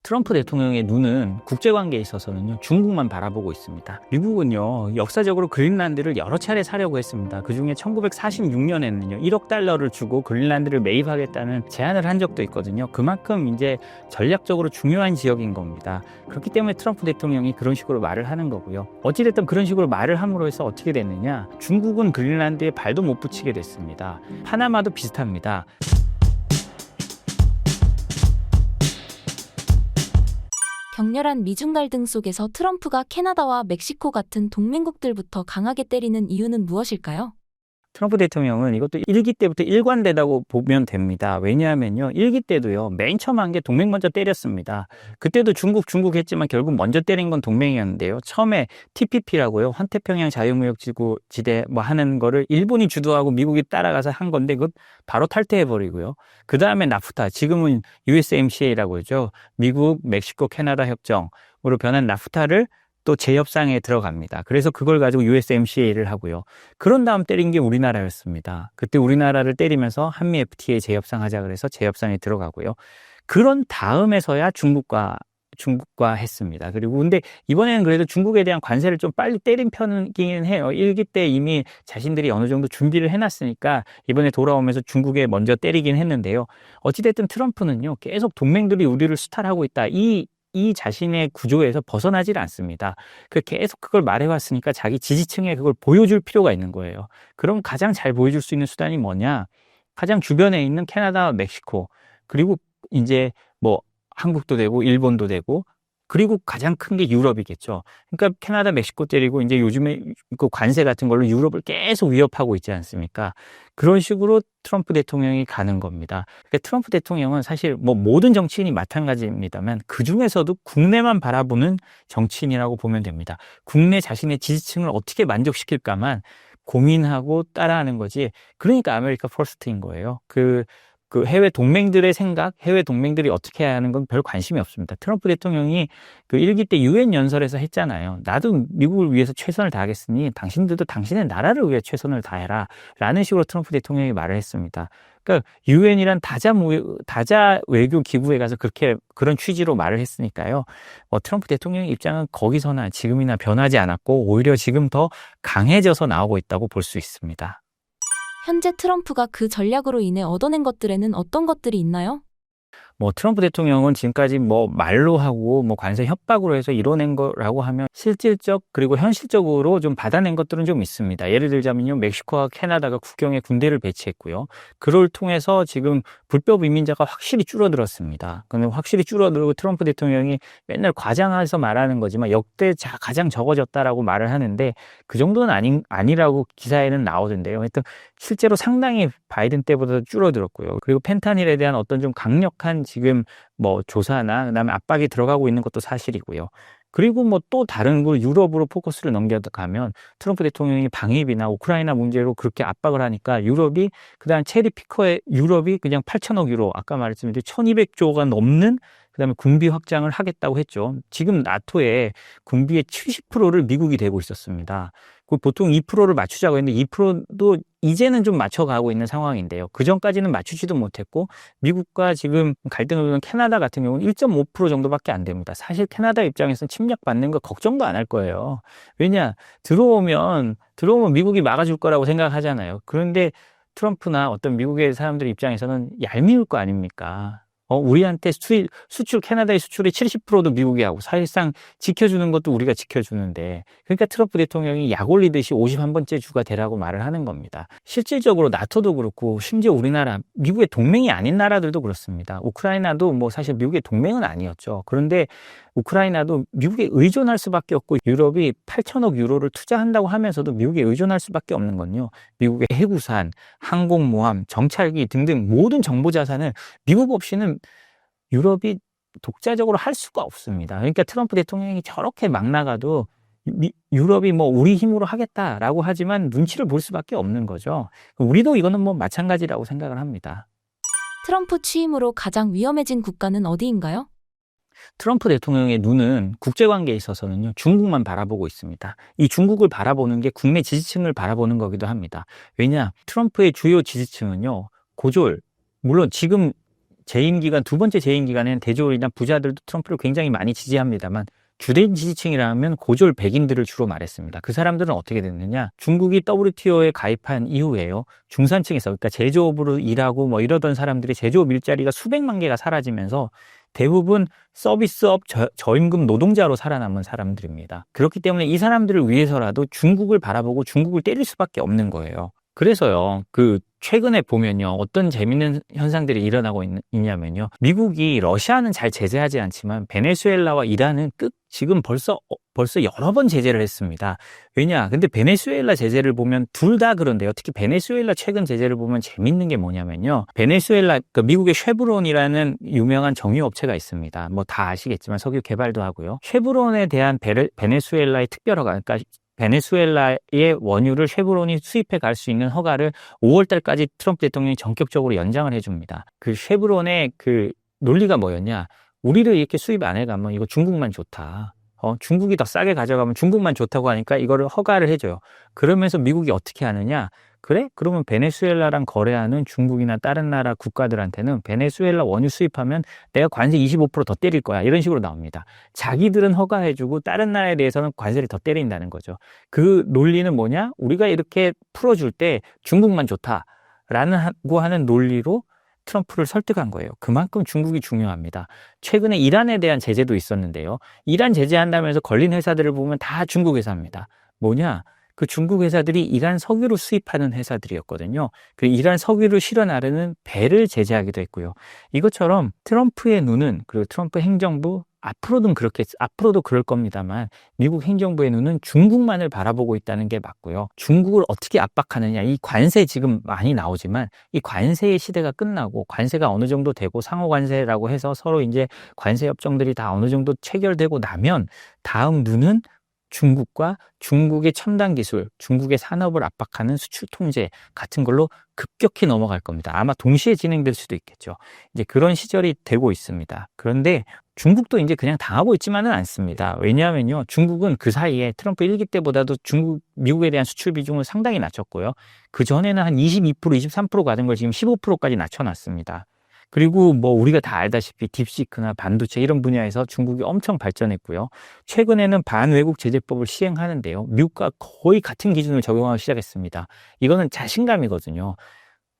트럼프 대통령의 눈은 국제관계에 있어서는요, 중국만 바라보고 있습니다. 미국은요, 역사적으로 그린란드를 여러 차례 사려고 했습니다. 그 중에 1946년에는요, 1억 달러를 주고 그린란드를 매입하겠다는 제안을 한 적도 있거든요. 그만큼 이제 전략적으로 중요한 지역인 겁니다. 그렇기 때문에 트럼프 대통령이 그런 식으로 말을 하는 거고요. 어찌됐든 그런 식으로 말을 함으로 해서 어떻게 됐느냐? 중국은 그린란드에 발도 못 붙이게 됐습니다. 파나마도 비슷합니다. 격렬한 미중 갈등 속에서 트럼프가 캐나다와 멕시코 같은 동맹국들부터 강하게 때리는 이유는 무엇일까요? 트럼프 대통령은 이것도 1기 때부터 일관되다고 보면 됩니다. 왜냐하면요, 1기 때도요, 맨 처음 한 게 동맹 먼저 때렸습니다. 그때도 중국 했지만 결국 먼저 때린 건 동맹이었는데요. 처음에 TPP라고요, 환태평양 자유무역지대 뭐 하는 거를 일본이 주도하고 미국이 따라가서 한 건데 그것 바로 탈퇴해버리고요. 그 다음에 나프타, 지금은 USMCA라고 하죠. 미국, 멕시코, 캐나다 협정으로 변한 나프타를 또 재협상에 들어갑니다. 그래서 그걸 가지고 USMCA를 하고요. 그런 다음 때린 게 우리나라였습니다. 그때 우리나라를 때리면서 한미 FTA 재협상하자 그래서 재협상에 들어가고요. 그런 다음에서야 중국과 했습니다. 그리고 근데 이번에는 그래도 중국에 대한 관세를 좀 빨리 때린 편이긴 해요. 1기 때 이미 자신들이 어느 정도 준비를 해놨으니까 이번에 돌아오면서 중국에 먼저 때리긴 했는데요. 어찌됐든 트럼프는요, 계속 동맹들이 우리를 수탈하고 있다. 이 자신의 구조에서 벗어나질 않습니다. 계속 그걸 말해왔으니까 자기 지지층에 그걸 보여줄 필요가 있는 거예요. 그럼 가장 잘 보여줄 수 있는 수단이 뭐냐? 가장 주변에 있는 캐나다와 멕시코, 그리고 이제 뭐 한국도 되고 일본도 되고, 그리고 가장 큰 게 유럽이겠죠. 그러니까 캐나다, 멕시코 때리고 이제 요즘에 그 관세 같은 걸로 유럽을 계속 위협하고 있지 않습니까? 그런 식으로 트럼프 대통령이 가는 겁니다. 그러니까 트럼프 대통령은 사실 뭐 모든 정치인이 마찬가지입니다만 그 중에서도 국내만 바라보는 정치인이라고 보면 됩니다. 국내 자신의 지지층을 어떻게 만족시킬까만 고민하고 따라하는 거지. 그러니까 아메리카 퍼스트인 거예요. 그 해외 동맹들의 생각, 해외 동맹들이 어떻게 해야 하는 건 별 관심이 없습니다. 트럼프 대통령이 그 1기 때 유엔 연설에서 했잖아요. 나도 미국을 위해서 최선을 다하겠으니 당신들도 당신의 나라를 위해 최선을 다해라. 라는 식으로 트럼프 대통령이 말을 했습니다. 그러니까 유엔이란 다자 외교 기구에 가서 그런 취지로 말을 했으니까요. 트럼프 대통령의 입장은 거기서나 지금이나 변하지 않았고 오히려 지금 더 강해져서 나오고 있다고 볼 수 있습니다. 현재 트럼프가 그 전략으로 인해 얻어낸 것들에는 어떤 것들이 있나요? 트럼프 대통령은 지금까지 말로 하고 관세 협박으로 해서 이뤄낸 거라고 하면 실질적 그리고 현실적으로 좀 받아낸 것들은 좀 있습니다. 예를 들자면요, 멕시코와 캐나다가 국경에 군대를 배치했고요. 그걸 통해서 지금 불법 이민자가 확실히 줄어들었습니다. 근데 확실히 줄어들고 트럼프 대통령이 맨날 과장해서 말하는 거지만 역대 가장 적어졌다라고 말을 하는데 그 정도는 아니라고 기사에는 나오던데요. 하여튼 실제로 상당히 바이든 때보다 줄어들었고요. 그리고 펜타닐에 대한 어떤 좀 강력한 지금 조사나 그다음에 압박이 들어가고 있는 것도 사실이고요. 그리고 또 다른 걸 유럽으로 포커스를 넘겨가면 트럼프 대통령이 방위비나 우크라이나 문제로 그렇게 압박을 하니까 그다음 체리 피커의 유럽이 그냥 8천억 유로, 아까 말했지만 1200조가 넘는 그다음에 군비 확장을 하겠다고 했죠. 지금 나토의 군비의 70%를 미국이 대고 있었습니다. 보통 2%를 맞추자고 했는데 2%도 이제는 좀 맞춰가고 있는 상황인데요. 그 전까지는 맞추지도 못했고 미국과 지금 갈등을 보는 캐나다 같은 경우는 1.5% 정도밖에 안 됩니다. 사실 캐나다 입장에서는 침략받는 거 걱정도 안 할 거예요. 왜냐? 들어오면 미국이 막아줄 거라고 생각하잖아요. 그런데 트럼프나 어떤 미국의 사람들 입장에서는 얄미울 거 아닙니까? 우리한테 수출, 캐나다의 수출의 70%도 미국이 하고 사실상 지켜주는 것도 우리가 지켜주는데, 그러니까 트럼프 대통령이 약 올리듯이 51번째 주가 되라고 말을 하는 겁니다. 실질적으로 나토도 그렇고 심지어 우리나라, 미국의 동맹이 아닌 나라들도 그렇습니다. 우크라이나도 사실 미국의 동맹은 아니었죠. 그런데 우크라이나도 미국에 의존할 수밖에 없고 유럽이 8천억 유로를 투자한다고 하면서도 미국에 의존할 수밖에 없는 건요, 미국의 해구산, 항공모함, 정찰기 등등 모든 정보 자산을 미국 없이는 유럽이 독자적으로 할 수가 없습니다. 그러니까 트럼프 대통령이 저렇게 막 나가도 유럽이 우리 힘으로 하겠다라고 하지만 눈치를 볼 수밖에 없는 거죠. 우리도 이거는 마찬가지라고 생각을 합니다. 트럼프 취임으로 가장 위험해진 국가는 어디인가요? 트럼프 대통령의 눈은 국제관계에 있어서는요, 중국만 바라보고 있습니다. 이 중국을 바라보는 게 국내 지지층을 바라보는 거기도 합니다. 왜냐? 트럼프의 주요 지지층은요, 물론 지금 재임 기간, 두 번째 재임 기간에는 대졸이나 부자들도 트럼프를 굉장히 많이 지지합니다만 주된 지지층이라면 고졸 백인들을 주로 말했습니다. 그 사람들은 어떻게 됐느냐? 중국이 WTO에 가입한 이후에요. 중산층에서, 그러니까 제조업으로 일하고 뭐 이러던 사람들이 제조업 일자리가 수백만 개가 사라지면서 대부분 서비스업 저임금 노동자로 살아남은 사람들입니다. 그렇기 때문에 이 사람들을 위해서라도 중국을 바라보고 중국을 때릴 수밖에 없는 거예요. 그래서요, 최근에 보면요, 어떤 재밌는 현상들이 일어나고 있냐면요. 미국이 러시아는 잘 제재하지 않지만, 베네수엘라와 이란은 지금 벌써 여러 번 제재를 했습니다. 왜냐? 근데 베네수엘라 제재를 보면 둘 다 그런데요. 특히 베네수엘라 최근 제재를 보면 재밌는 게 뭐냐면요. 베네수엘라, 미국의 쉐브론이라는 유명한 정유업체가 있습니다. 뭐 다 아시겠지만 석유 개발도 하고요. 쉐브론에 대한 베네수엘라의 특별허가, 그러니까 베네수엘라의 원유를 쉐브론이 수입해 갈 수 있는 허가를 5월 달까지 트럼프 대통령이 전격적으로 연장을 해줍니다. 쉐브론의 논리가 뭐였냐? 우리를 이렇게 수입 안 해가면 이거 중국만 좋다. 중국이 더 싸게 가져가면 중국만 좋다고 하니까 이거를 허가를 해줘요. 그러면서 미국이 어떻게 하느냐? 그래? 그러면 베네수엘라랑 거래하는 중국이나 다른 나라 국가들한테는 베네수엘라 원유 수입하면 내가 관세 25% 더 때릴 거야. 이런 식으로 나옵니다. 자기들은 허가해주고 다른 나라에 대해서는 관세를 더 때린다는 거죠. 그 논리는 뭐냐? 우리가 이렇게 풀어줄 때 중국만 좋다라고 하는 논리로 트럼프를 설득한 거예요. 그만큼 중국이 중요합니다. 최근에 이란에 대한 제재도 있었는데요. 이란 제재한다면서 걸린 회사들을 보면 다 중국 회사입니다. 뭐냐? 그 중국 회사들이 이란 석유를 수입하는 회사들이었거든요. 그 이란 석유를 실어 나르는 배를 제재하기도 했고요. 이것처럼 트럼프의 눈은, 그리고 트럼프 행정부, 앞으로도 그럴 겁니다만 미국 행정부의 눈은 중국만을 바라보고 있다는 게 맞고요. 중국을 어떻게 압박하느냐, 이 관세 지금 많이 나오지만 이 관세의 시대가 끝나고 관세가 어느 정도 되고 상호 관세라고 해서 서로 이제 관세 협정들이 다 어느 정도 체결되고 나면 다음 눈은 중국과 중국의 첨단 기술, 중국의 산업을 압박하는 수출 통제 같은 걸로 급격히 넘어갈 겁니다. 아마 동시에 진행될 수도 있겠죠. 이제 그런 시절이 되고 있습니다. 그런데 중국도 이제 그냥 당하고 있지만은 않습니다. 왜냐하면요, 중국은 그 사이에 트럼프 1기 때보다도 미국에 대한 수출 비중을 상당히 낮췄고요. 그 전에는 한 22%, 23% 가던 걸 지금 15%까지 낮춰놨습니다. 그리고 뭐 우리가 다 알다시피 딥시크나 반도체 이런 분야에서 중국이 엄청 발전했고요. 최근에는 반외국 제재법을 시행하는데요. 미국과 거의 같은 기준을 적용하기 시작했습니다. 이거는 자신감이거든요.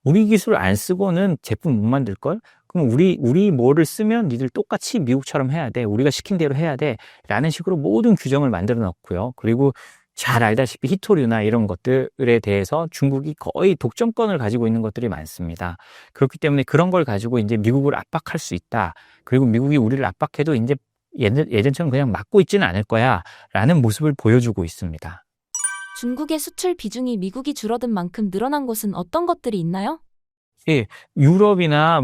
우리 기술 안 쓰고는 제품 못 만들걸? 그럼 우리 뭐를 쓰면 니들 똑같이 미국처럼 해야 돼. 우리가 시킨 대로 해야 돼. 라는 식으로 모든 규정을 만들어 놓고요. 그리고 잘 알다시피 히토류나 이런 것들에 대해서 중국이 거의 독점권을 가지고 있는 것들이 많습니다. 그렇기 때문에 그런 걸 가지고 이제 미국을 압박할 수 있다. 그리고 미국이 우리를 압박해도 이제 예전처럼 그냥 막고 있지는 않을 거야. 라는 모습을 보여주고 있습니다. 중국의 수출 비중이 미국이 줄어든 만큼 늘어난 곳은 어떤 것들이 있나요? 예, 유럽이나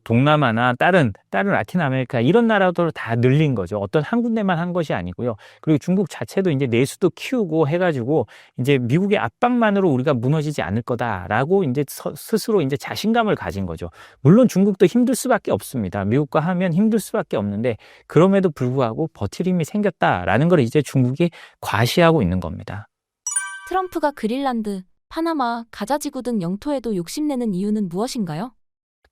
동남아나 다른 라틴 아메리카 이런 나라도 다 늘린 거죠. 어떤 한 군데만 한 것이 아니고요. 그리고 중국 자체도 이제 내수도 키우고 해가지고 이제 미국의 압박만으로 우리가 무너지지 않을 거다라고 이제 스스로 이제 자신감을 가진 거죠. 물론 중국도 힘들 수밖에 없습니다. 미국과 하면 힘들 수밖에 없는데 그럼에도 불구하고 버틸 힘이 생겼다라는 걸 이제 중국이 과시하고 있는 겁니다. 트럼프가 그린란드, 파나마, 가자지구 등 영토에도 욕심내는 이유는 무엇인가요?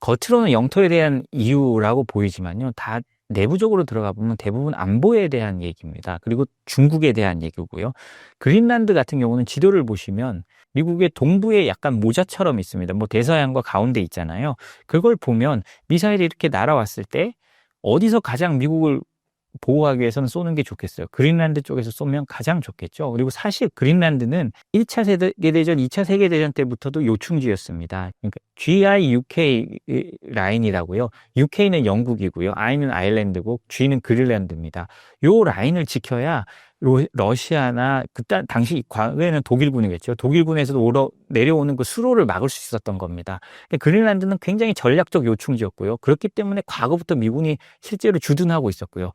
겉으로는 영토에 대한 이유라고 보이지만요. 다 내부적으로 들어가 보면 대부분 안보에 대한 얘기입니다. 그리고 중국에 대한 얘기고요. 그린란드 같은 경우는 지도를 보시면 미국의 동부에 약간 모자처럼 있습니다. 뭐 대서양과 가운데 있잖아요. 그걸 보면 미사일이 이렇게 날아왔을 때 어디서 가장 미국을 보호하기 위해서는 쏘는 게 좋겠어요. 그린란드 쪽에서 쏘면 가장 좋겠죠. 그리고 사실 그린란드는 1차 세계대전, 2차 세계대전 때부터도 요충지였습니다. 그러니까 GIUK 라인이라고요. UK는 영국이고요. I는 아일랜드고 G는 그린란드입니다. 요 라인을 지켜야 러시아나 당시 과거에는 독일군이겠죠. 독일군에서도 내려오는 그 수로를 막을 수 있었던 겁니다. 그린란드는 굉장히 전략적 요충지였고요. 그렇기 때문에 과거부터 미군이 실제로 주둔하고 있었고요.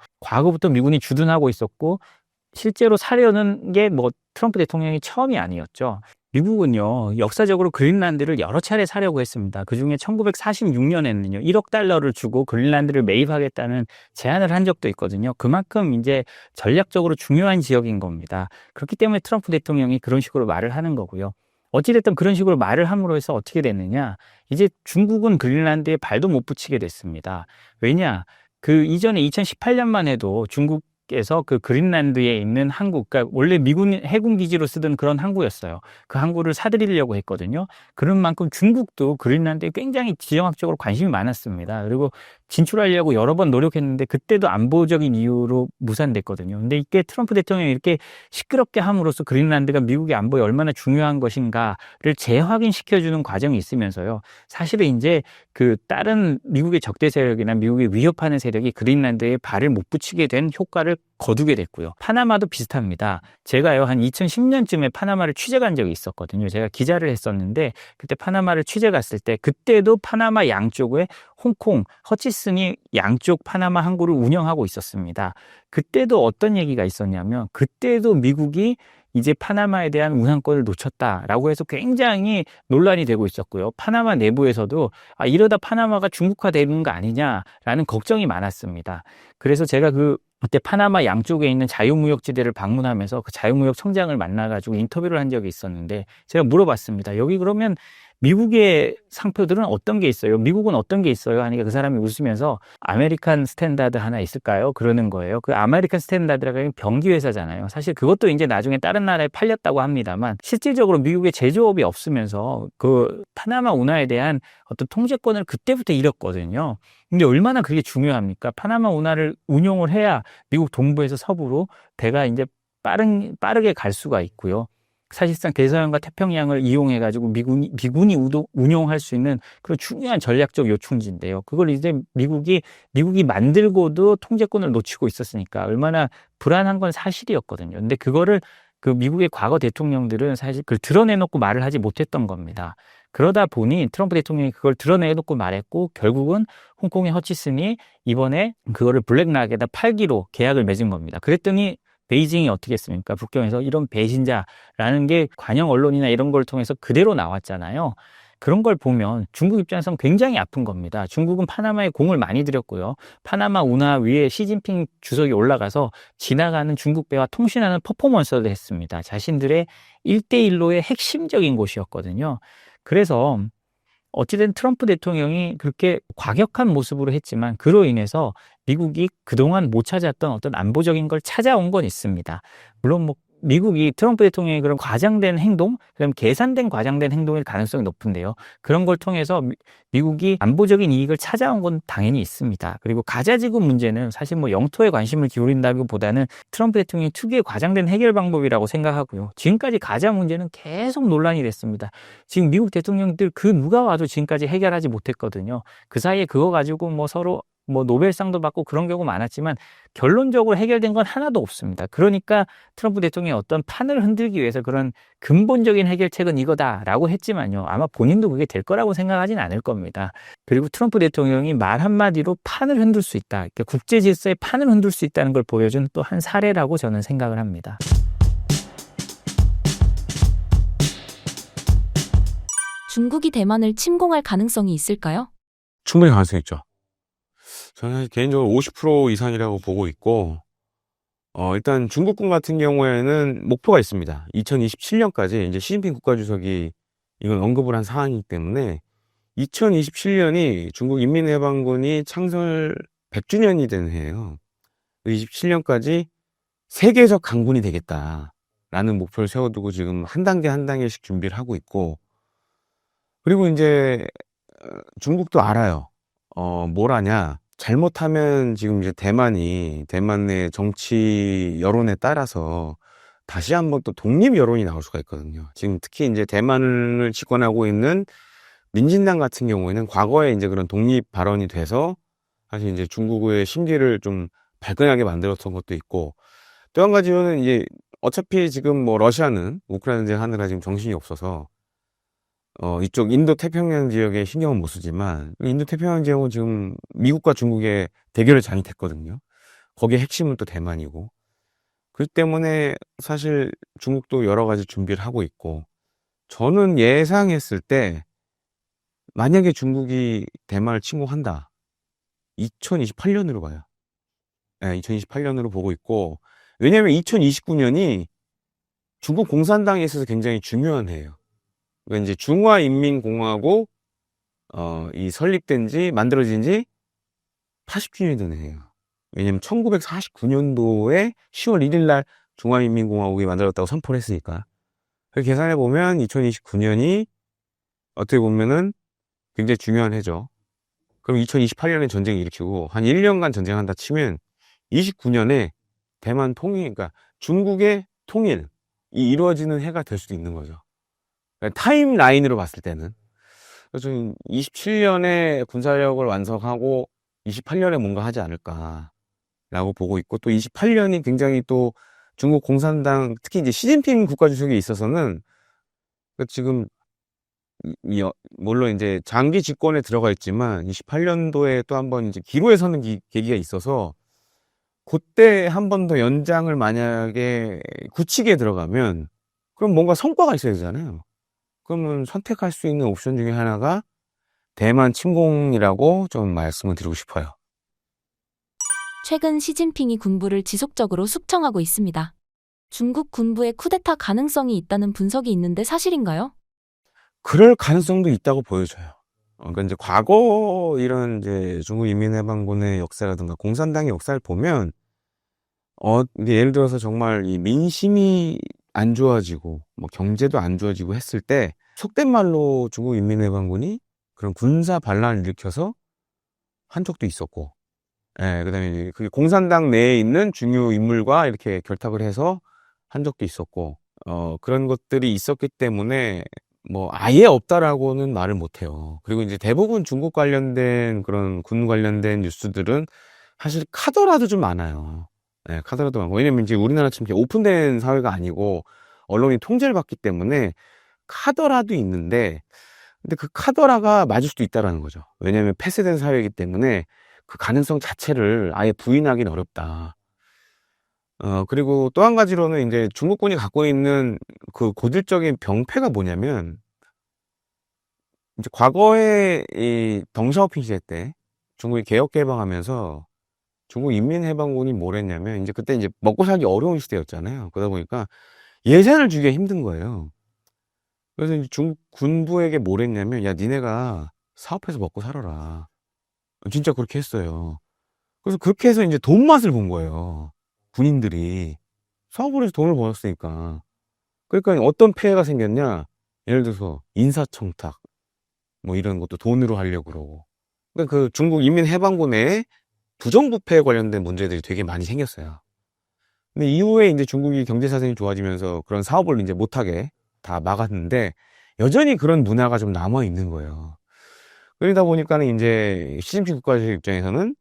실제로 사려는 게 트럼프 대통령이 처음이 아니었죠. 미국은요, 역사적으로 그린란드를 여러 차례 사려고 했습니다. 그 중에 1946년에는요, 1억 달러를 주고 그린란드를 매입하겠다는 제안을 한 적도 있거든요. 그만큼 이제 전략적으로 중요한 지역인 겁니다. 그렇기 때문에 트럼프 대통령이 그런 식으로 말을 하는 거고요. 어찌됐든 그런 식으로 말을 함으로 해서 어떻게 됐느냐. 이제 중국은 그린란드에 발도 못 붙이게 됐습니다. 왜냐? 그 이전에 2018년만 해도 중국에서 그 그린란드에 있는 항구, 그러니까 원래 미군 해군 기지로 쓰던 그런 항구였어요. 그 항구를 사들이려고 했거든요. 그런 만큼 중국도 그린란드에 굉장히 지정학적으로 관심이 많았습니다. 그리고 진출하려고 여러 번 노력했는데 그때도 안보적인 이유로 무산됐거든요. 근데 이게 트럼프 대통령이 이렇게 시끄럽게 함으로써 그린란드가 미국의 안보에 얼마나 중요한 것인가를 재확인시켜주는 과정이 있으면서요. 사실은 이제 그 다른 미국의 적대 세력이나 미국이 위협하는 세력이 그린란드에 발을 못 붙이게 된 효과를 거두게 됐고요. 파나마도 비슷합니다. 제가요, 한 2010년쯤에 파나마를 취재 간 적이 있었거든요. 제가 기자를 했었는데 그때 파나마를 취재 갔을 때 그때도 파나마 양쪽에 홍콩, 허치슨이 양쪽 파나마 항구를 운영하고 있었습니다. 그때도 어떤 얘기가 있었냐면 그때도 미국이 이제 파나마에 대한 운항권을 놓쳤다라고 해서 굉장히 논란이 되고 있었고요. 파나마 내부에서도 이러다 파나마가 중국화되는 거 아니냐라는 걱정이 많았습니다. 그래서 제가 그때 파나마 양쪽에 있는 자유무역지대를 방문하면서 그 자유무역 청장을 만나가지고 인터뷰를 한 적이 있었는데 제가 물어봤습니다. 여기 그러면 미국의 상표들은 어떤 게 있어요? 미국은 어떤 게 있어요? 하니까 그 사람이 웃으면서 아메리칸 스탠다드 하나 있을까요? 그러는 거예요. 그 아메리칸 스탠다드라고 하면 병기 회사잖아요. 사실 그것도 이제 나중에 다른 나라에 팔렸다고 합니다만 실질적으로 미국의 제조업이 없으면서 그 파나마 운하에 대한 어떤 통제권을 그때부터 잃었거든요. 근데 얼마나 그게 중요합니까? 파나마 운하를 운용을 해야 미국 동부에서 서부로 배가 이제 빠르게 갈 수가 있고요. 사실상 대서양과 태평양을 이용해가지고 미군이 운용할 수 있는 그런 중요한 전략적 요충지인데요. 그걸 이제 미국이 만들고도 통제권을 놓치고 있었으니까 얼마나 불안한 건 사실이었거든요. 근데 그거를 그 미국의 과거 대통령들은 사실 그걸 드러내놓고 말을 하지 못했던 겁니다. 그러다 보니 트럼프 대통령이 그걸 드러내놓고 말했고 결국은 홍콩의 허치슨이 이번에 그거를 블랙락에다 팔기로 계약을 맺은 겁니다. 그랬더니 베이징이 어떻게 했습니까? 북경에서 이런 배신자라는 게 관영 언론이나 이런 걸 통해서 그대로 나왔잖아요. 그런 걸 보면 중국 입장에서는 굉장히 아픈 겁니다. 중국은 파나마에 공을 많이 들였고요. 파나마 운하 위에 시진핑 주석이 올라가서 지나가는 중국 배와 통신하는 퍼포먼스를 했습니다. 자신들의 1대1로의 핵심적인 곳이었거든요. 그래서 어찌된 트럼프 대통령이 그렇게 과격한 모습으로 했지만 그로 인해서 미국이 그동안 못 찾았던 어떤 안보적인 걸 찾아온 건 있습니다. 물론 뭐 미국이 트럼프 대통령의 그런 과장된 행동, 그럼 계산된 과장된 행동일 가능성이 높은데요. 그런 걸 통해서 미국이 안보적인 이익을 찾아온 건 당연히 있습니다. 그리고 가자지구 문제는 사실 뭐 영토에 관심을 기울인다기보다는 트럼프 대통령이 특유의 과장된 해결 방법이라고 생각하고요. 지금까지 가자 문제는 계속 논란이 됐습니다. 지금 미국 대통령들 그 누가 와도 지금까지 해결하지 못했거든요. 그 사이에 그거 가지고 뭐 서로 뭐 노벨상도 받고 그런 경우 많았지만 결론적으로 해결된 건 하나도 없습니다. 그러니까 트럼프 대통령이 어떤 판을 흔들기 위해서 그런 근본적인 해결책은 이거다라고 했지만요. 아마 본인도 그게 될 거라고 생각하진 않을 겁니다. 그리고 트럼프 대통령이 말 한마디로 판을 흔들 수 있다. 그러니까 국제 질서의 판을 흔들 수 있다는 걸 보여준 또 한 사례라고 저는 생각을 합니다. 중국이 대만을 침공할 가능성이 있을까요? 충분히 가능성이 있죠. 저는 개인적으로 50% 이상이라고 보고 있고, 일단 중국군 같은 경우에는 목표가 있습니다. 2027년까지 이제 시진핑 국가주석이 이건 언급을 한 사항이기 때문에 2027년이 중국 인민해방군이 창설 100주년이 되는 해예요. 27년까지 세계적 강군이 되겠다라는 목표를 세워두고 지금 한 단계 한 단계씩 준비를 하고 있고, 그리고 이제 중국도 알아요. 뭘 하냐. 잘못하면 지금 이제 대만의 정치 여론에 따라서 다시 한번 또 독립 여론이 나올 수가 있거든요. 지금 특히 이제 대만을 집권하고 있는 민진당 같은 경우에는 과거에 이제 그런 독립 발언이 돼서 사실 이제 중국의 심기를 좀 발끈하게 만들었던 것도 있고, 또 한 가지는 이제 어차피 지금 뭐 러시아는 우크라이나 전쟁 하느라 지금 정신이 없어서 이쪽 인도 태평양 지역에 신경은 못 쓰지만 인도 태평양 지역은 지금 미국과 중국의 대결을 장악했거든요. 거기에 핵심은 또 대만이고, 그렇기 때문에 사실 중국도 여러 가지 준비를 하고 있고, 저는 예상했을 때 만약에 중국이 대만을 침공한다, 2028년으로 봐요. 네, 2028년으로 보고 있고, 왜냐하면 2029년이 중국 공산당에 있어서 굉장히 중요한 해예요. 그러니까 이제 중화인민공화국 이 만들어진 지 80주년이 된 해예요. 왜냐면 1949년도에 10월 1일 날 중화인민공화국이 만들었다고 선포를 했으니까. 그렇게 계산해 보면 2029년이 어떻게 보면은 굉장히 중요한 해죠. 그럼 2028년에 전쟁을 일으키고 한 1년간 전쟁한다 치면 29년에 대만 그러니까 중국의 통일이 이루어지는 해가 될 수도 있는 거죠. 그러니까 타임라인으로 봤을 때는. 그래서 27년에 군사력을 완성하고 28년에 뭔가 하지 않을까라고 보고 있고, 또 28년이 굉장히 또 중국 공산당, 특히 이제 시진핑 국가주석에 있어서는 지금 물론 이제 장기 집권에 들어가 있지만 28년도에 또 한번 이제 기로에 서는 계기가 있어서, 그때 한 번 더 연장을 만약에 굳히게 들어가면 그럼 뭔가 성과가 있어야 되잖아요. 그러면 선택할 수 있는 옵션 중에 하나가 대만 침공이라고 좀 말씀을 드리고 싶어요. 최근 시진핑이 군부를 지속적으로 숙청하고 있습니다. 중국 군부의 쿠데타 가능성이 있다는 분석이 있는데 사실인가요? 그럴 가능성도 있다고 보여져요. 그러니까 이제 과거 이런 이제 중국 인민해방군의 역사라든가 공산당의 역사를 보면, 이제 예를 들어서 정말 이 민심이 안 좋아지고 뭐 경제도 안 좋아지고 했을 때, 속된 말로 중국 인민해방군이 그런 군사 반란을 일으켜서 한 적도 있었고, 예, 그다음에 그 공산당 내에 있는 중요 인물과 이렇게 결탁을 해서 한 적도 있었고, 그런 것들이 있었기 때문에 뭐 아예 없다라고는 말을 못 해요. 그리고 이제 대부분 중국 관련된 그런 군 관련된 뉴스들은 사실 카더라도 좀 많아요. 네, 카더라도 많고. 왜냐면 이제 우리나라처럼 이렇게 오픈된 사회가 아니고 언론이 통제를 받기 때문에 카더라도 있는데, 근데 그 카더라가 맞을 수도 있다라는 거죠. 왜냐면 폐쇄된 사회이기 때문에 그 가능성 자체를 아예 부인하기는 어렵다. 그리고 또 한 가지로는 이제 중국군이 갖고 있는 그 고질적인 병폐가 뭐냐면, 이제 과거에 이 덩샤오핑 시대 때 중국이 개혁 개방하면서 중국 인민해방군이 뭘 했냐면, 이제 그때 이제 먹고 살기 어려운 시대였잖아요. 그러다 보니까 예산을 주기가 힘든 거예요. 그래서 이제 중국 군부에게 뭘 했냐면, 야, 니네가 사업해서 먹고 살아라. 진짜 그렇게 했어요. 그래서 그렇게 해서 이제 돈 맛을 본 거예요. 군인들이 사업을 해서 돈을 벌었으니까. 그러니까 어떤 폐해가 생겼냐? 예를 들어서 인사청탁 뭐 이런 것도 돈으로 하려고 그러고. 그러니까 그 중국 인민해방군 내에 부정부패에 관련된 문제들이 되게 많이 생겼어요. 근데 이후에 이제 중국이 경제 사정이 좋아지면서 그런 사업을 이제 못하게 다 막았는데, 여전히 그런 문화가 좀 남아 있는 거예요. 그러다 보니까는 이제 시진핑 국가주석 입장에서는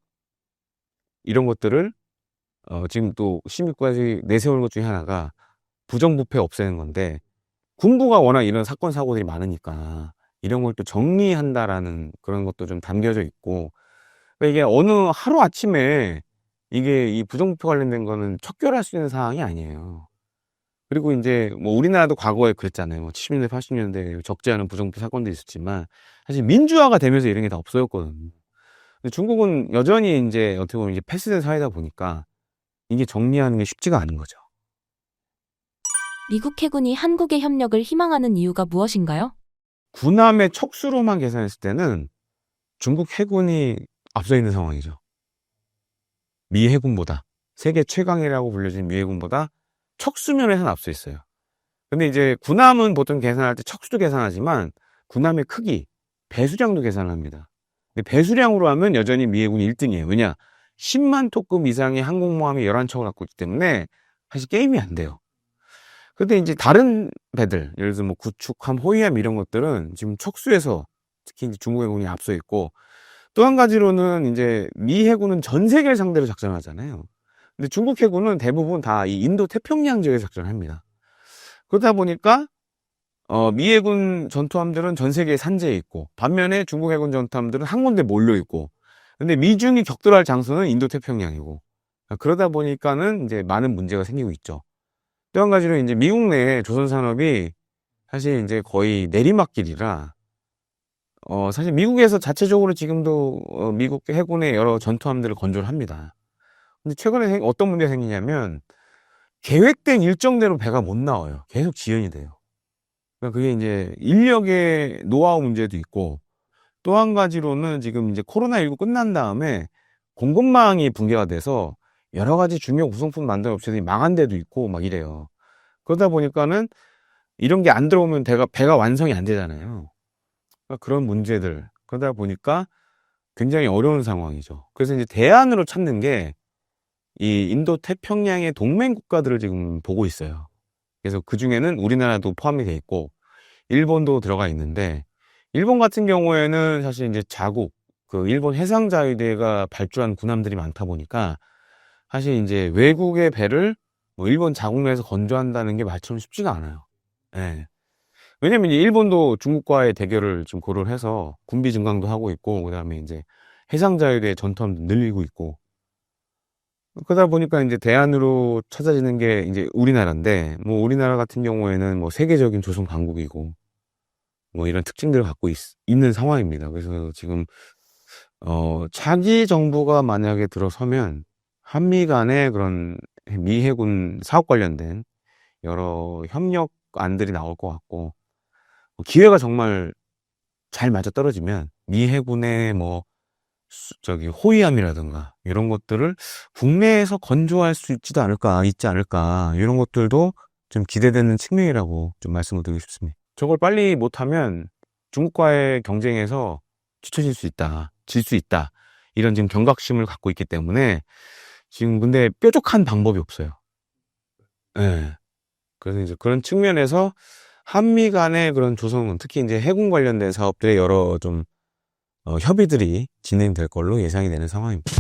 이런 것들을 지금 또 시진핑 국가주석이 내세우는 것 중에 하나가 부정부패 없애는 건데, 군부가 워낙 이런 사건 사고들이 많으니까 이런 걸 또 정리한다라는 그런 것도 좀 담겨져 있고, 그러니까 이게 어느 하루 아침에 이게 이 부정부패 관련된 거는 척결할 수 있는 상황이 아니에요. 그리고 이제 뭐 우리나라도 과거에 그랬잖아요. 뭐 70년대, 80년대 적지 않은 부정부패 사건도 있었지만 사실 민주화가 되면서 이런 게 다 없어졌거든요. 근데 중국은 여전히 이제 어떻게 보면 이제 폐쇄된 사회다 보니까 이게 정리하는 게 쉽지가 않은 거죠. 미국 해군이 한국의 협력을 희망하는 이유가 무엇인가요? 군함의 척수로만 계산했을 때는 중국 해군이 앞서 있는 상황이죠. 미 해군보다, 세계 최강이라고 불려진 미 해군보다 척수면에서는 앞서 있어요. 근데 이제 군함은 보통 계산할 때 척수도 계산하지만 군함의 크기, 배수량도 계산을 합니다. 근데 배수량으로 하면 여전히 미 해군이 1등이에요. 왜냐? 10만 톤급 이상의 항공모함이 11척을 갖고 있기 때문에 사실 게임이 안 돼요. 근데 이제 다른 배들, 예를 들어서 뭐 구축함, 호위함 이런 것들은 지금 척수에서 특히 이제 중국 해군이 앞서 있고, 또 한 가지로는 이제 미 해군은 전 세계를 상대로 작전하잖아요. 근데 중국 해군은 대부분 다 이 인도 태평양 지역에 작전합니다. 그러다 보니까 미 해군 전투함들은 전 세계에 산재해 있고, 반면에 중국 해군 전투함들은 한 군데 몰려 있고, 근데 미중이 격돌할 장소는 인도 태평양이고, 그러다 보니까는 이제 많은 문제가 생기고 있죠. 또 한 가지로 이제 미국 내 조선 산업이 사실 이제 거의 내리막길이라, 사실 미국에서 자체적으로 지금도 미국 해군의 여러 전투함들을 건조를 합니다. 근데 최근에 어떤 문제가 생기냐면, 계획된 일정대로 배가 못 나와요. 계속 지연이 돼요. 그러니까 그게 이제 인력의 노하우 문제도 있고 또 한 가지로는 지금 이제 코로나19 끝난 다음에 공급망이 붕괴가 돼서 여러 가지 중요 구성품 만드는 업체들이 망한 데도 있고 막 이래요. 그러다 보니까는 이런 게 안 들어오면 배가 완성이 안 되잖아요. 그러니까 그런 문제들. 그러다 보니까 굉장히 어려운 상황이죠. 그래서 이제 대안으로 찾는 게 이 인도 태평양의 동맹 국가들을 지금 보고 있어요. 그래서 그 중에는 우리나라도 포함이 돼 있고 일본도 들어가 있는데 일본 같은 경우에는 사실 이제 자국 그 일본 해상자위대가 발주한 군함들이 많다 보니까 사실 이제 외국의 배를 뭐 일본 자국 내에서 건조한다는 게 말처럼 쉽지가 않아요. 예. 왜냐면 이제 일본도 중국과의 대결을 좀 고려를 해서 군비 증강도 하고 있고 그다음에 이제 해상자위대 전투함도 늘리고 있고 그러다 보니까 이제 대안으로 찾아지는 게 이제 우리나라인데 뭐 우리나라 같은 경우에는 뭐 세계적인 조선 강국이고 뭐 이런 특징들을 갖고 있는 상황입니다. 그래서 지금 차기 정부가 만약에 들어서면 한미 간의 그런 미 해군 사업 관련된 여러 협력안들이 나올 것 같고 기회가 정말 잘 맞아떨어지면 미 해군의 뭐 호위함이라든가 이런 것들을 국내에서 건조할 수 있지 않을까 이런 것들도 좀 기대되는 측면이라고 좀 말씀을 드리고 싶습니다. 저걸 빨리 못하면 중국과의 경쟁에서 뒤처질 수 있다, 질 수 있다 이런 지금 경각심을 갖고 있기 때문에 지금 근데 뾰족한 방법이 없어요. 예. 그래서 이제 그런 측면에서 한미 간의 그런 조성은 특히 이제 해군 관련된 사업들의 여러 좀 협의들이 진행될 걸로 예상이 되는 상황입니다.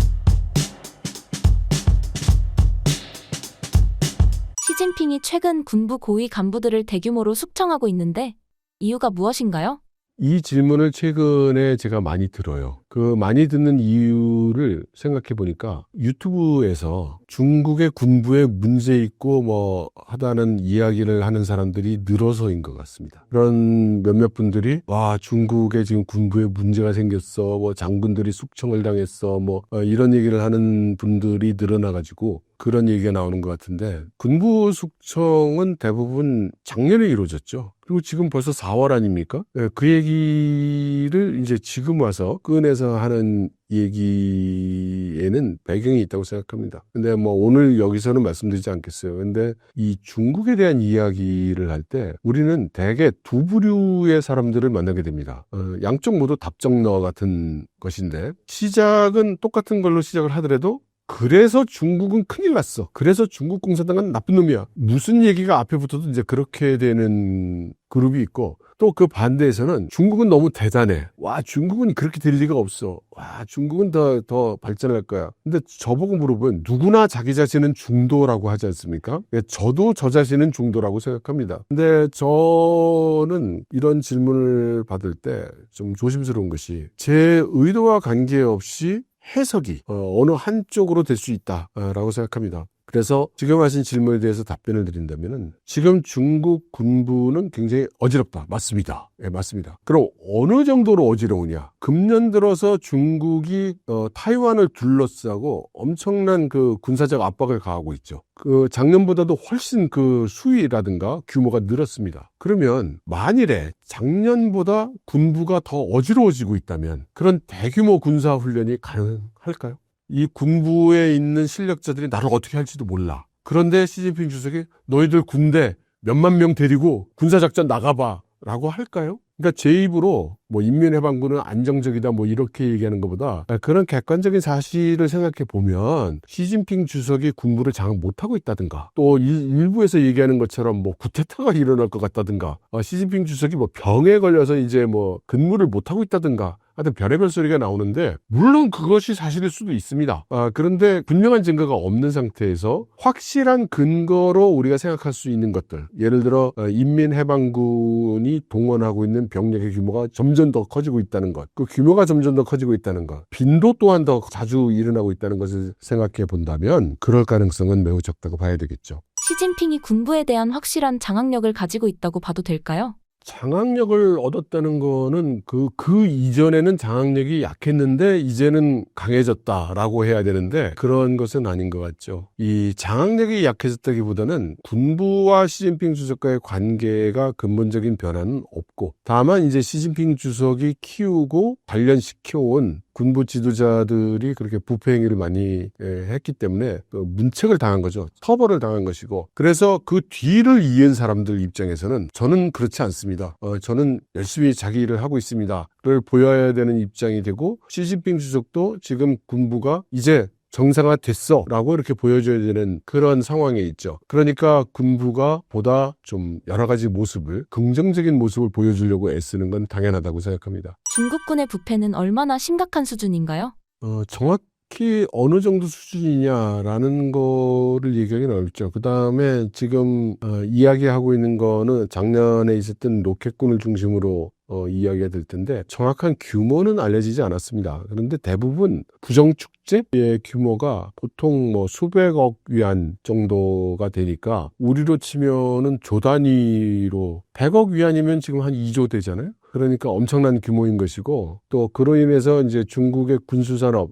시진핑이 최근 군부 고위 간부들을 대규모로 숙청하고 있는데 이유가 무엇인가요? 이 질문을 최근에 제가 많이 들어요. 그 많이 듣는 이유를 생각해 보니까 유튜브에서 중국의 군부에 문제 있고 뭐 하다는 이야기를 하는 사람들이 늘어서인 것 같습니다. 그런 몇몇 분들이 와 중국에 지금 군부에 문제가 생겼어, 뭐 장군들이 숙청을 당했어, 뭐 이런 얘기를 하는 분들이 늘어나가지고 그런 얘기가 나오는 것 같은데 군부 숙청은 대부분 작년에 이루어졌죠. 그리고 지금 벌써 4월 아닙니까? 그 얘기를 이제 지금 와서 꺼내서 하는 얘기에는 배경이 있다고 생각합니다. 근데 뭐 오늘 여기서는 말씀드리지 않겠어요. 근데 이 중국에 대한 이야기를 할 때 우리는 대개 두 부류의 사람들을 만나게 됩니다. 양쪽 모두 답정너 같은 것인데 시작은 똑같은 걸로 시작을 하더라도 그래서 중국은 큰일 났어. 그래서 중국 공산당은 나쁜 놈이야. 무슨 얘기가 앞에 붙어도 이제 그렇게 되는 그룹이 있고 또 그 반대에서는 중국은 너무 대단해. 와, 중국은 그렇게 될 리가 없어. 와, 중국은 더 발전할 거야. 근데 저보고 물어보면 누구나 자기 자신은 중도라고 하지 않습니까? 저도 저 자신은 중도라고 생각합니다. 근데 저는 이런 질문을 받을 때 좀 조심스러운 것이 제 의도와 관계없이 해석이 어느 한쪽으로 될 수 있다라고 생각합니다. 그래서 지금 하신 질문에 대해서 답변을 드린다면은 지금 중국 군부는 굉장히 어지럽다. 맞습니다. 예, 맞습니다. 그럼 어느 정도로 어지러우냐? 금년 들어서 중국이 타이완을 둘러싸고 엄청난 그 군사적 압박을 가하고 있죠. 그 작년보다도 훨씬 그 수위라든가 규모가 늘었습니다. 그러면 만일에 작년보다 군부가 더 어지러워지고 있다면 그런 대규모 군사 훈련이 가능할까요? 이 군부에 있는 실력자들이 나를 어떻게 할지도 몰라. 그런데 시진핑 주석이 너희들 군대 몇만 명 데리고 군사작전 나가봐 라고 할까요? 그러니까 제 입으로 뭐 인민해방군은 안정적이다 뭐 이렇게 얘기하는 것보다 그런 객관적인 사실을 생각해 보면 시진핑 주석이 군부를 장악 못하고 있다든가 또 일부에서 얘기하는 것처럼 뭐 쿠데타가 일어날 것 같다든가 시진핑 주석이 뭐 병에 걸려서 이제 뭐 근무를 못하고 있다든가 하여튼 별의별 소리가 나오는데 물론 그것이 사실일 수도 있습니다. 그런데 분명한 증거가 없는 상태에서 확실한 근거로 우리가 생각할 수 있는 것들 예를 들어 인민해방군이 동원하고 있는 병력의 규모가 점점 더 커지고 있다는 것 그 규모가 점점 더 커지고 있다는 것 빈도 또한 더 자주 일어나고 있다는 것을 생각해 본다면 그럴 가능성은 매우 적다고 봐야 되겠죠. 시진핑이 군부에 대한 확실한 장악력을 가지고 있다고 봐도 될까요? 장악력을 얻었다는 거는 그 이전에는 장악력이 약했는데 이제는 강해졌다라고 해야 되는데 그런 것은 아닌 것 같죠. 이 장악력이 약해졌다기보다는 군부와 시진핑 주석과의 관계가 근본적인 변화는 없고 다만 이제 시진핑 주석이 키우고 단련시켜온 군부 지도자들이 그렇게 부패 행위를 많이 했기 때문에 문책을 당한 거죠. 처벌을 당한 것이고 그래서 그 뒤를 이은 사람들 입장에서는 저는 그렇지 않습니다. 저는 열심히 자기 일을 하고 있습니다를 보여야 되는 입장이 되고 시진핑 주석도 지금 군부가 이제 정상화됐어 라고 이렇게 보여줘야 되는 그런 상황에 있죠. 그러니까 군부가 보다 좀 여러 가지 모습을 긍정적인 모습을 보여주려고 애쓰는 건 당연하다고 생각합니다. 중국군의 부패는 얼마나 심각한 수준인가요? 정확히 어느 정도 수준이냐라는 거를 얘기하기는 어렵죠. 그 다음에 지금 이야기하고 있는 거는 작년에 있었던 로켓군을 중심으로 이야기가 될 텐데 정확한 규모는 알려지지 않았습니다. 그런데 대부분 부정축제의 규모가 보통 뭐 수백억 위안 정도가 되니까 우리로 치면은 조 단위로 100억 위안이면 지금 한 2조 되잖아요. 그러니까 엄청난 규모인 것이고 또 그로 인해서 이제 중국의 군수산업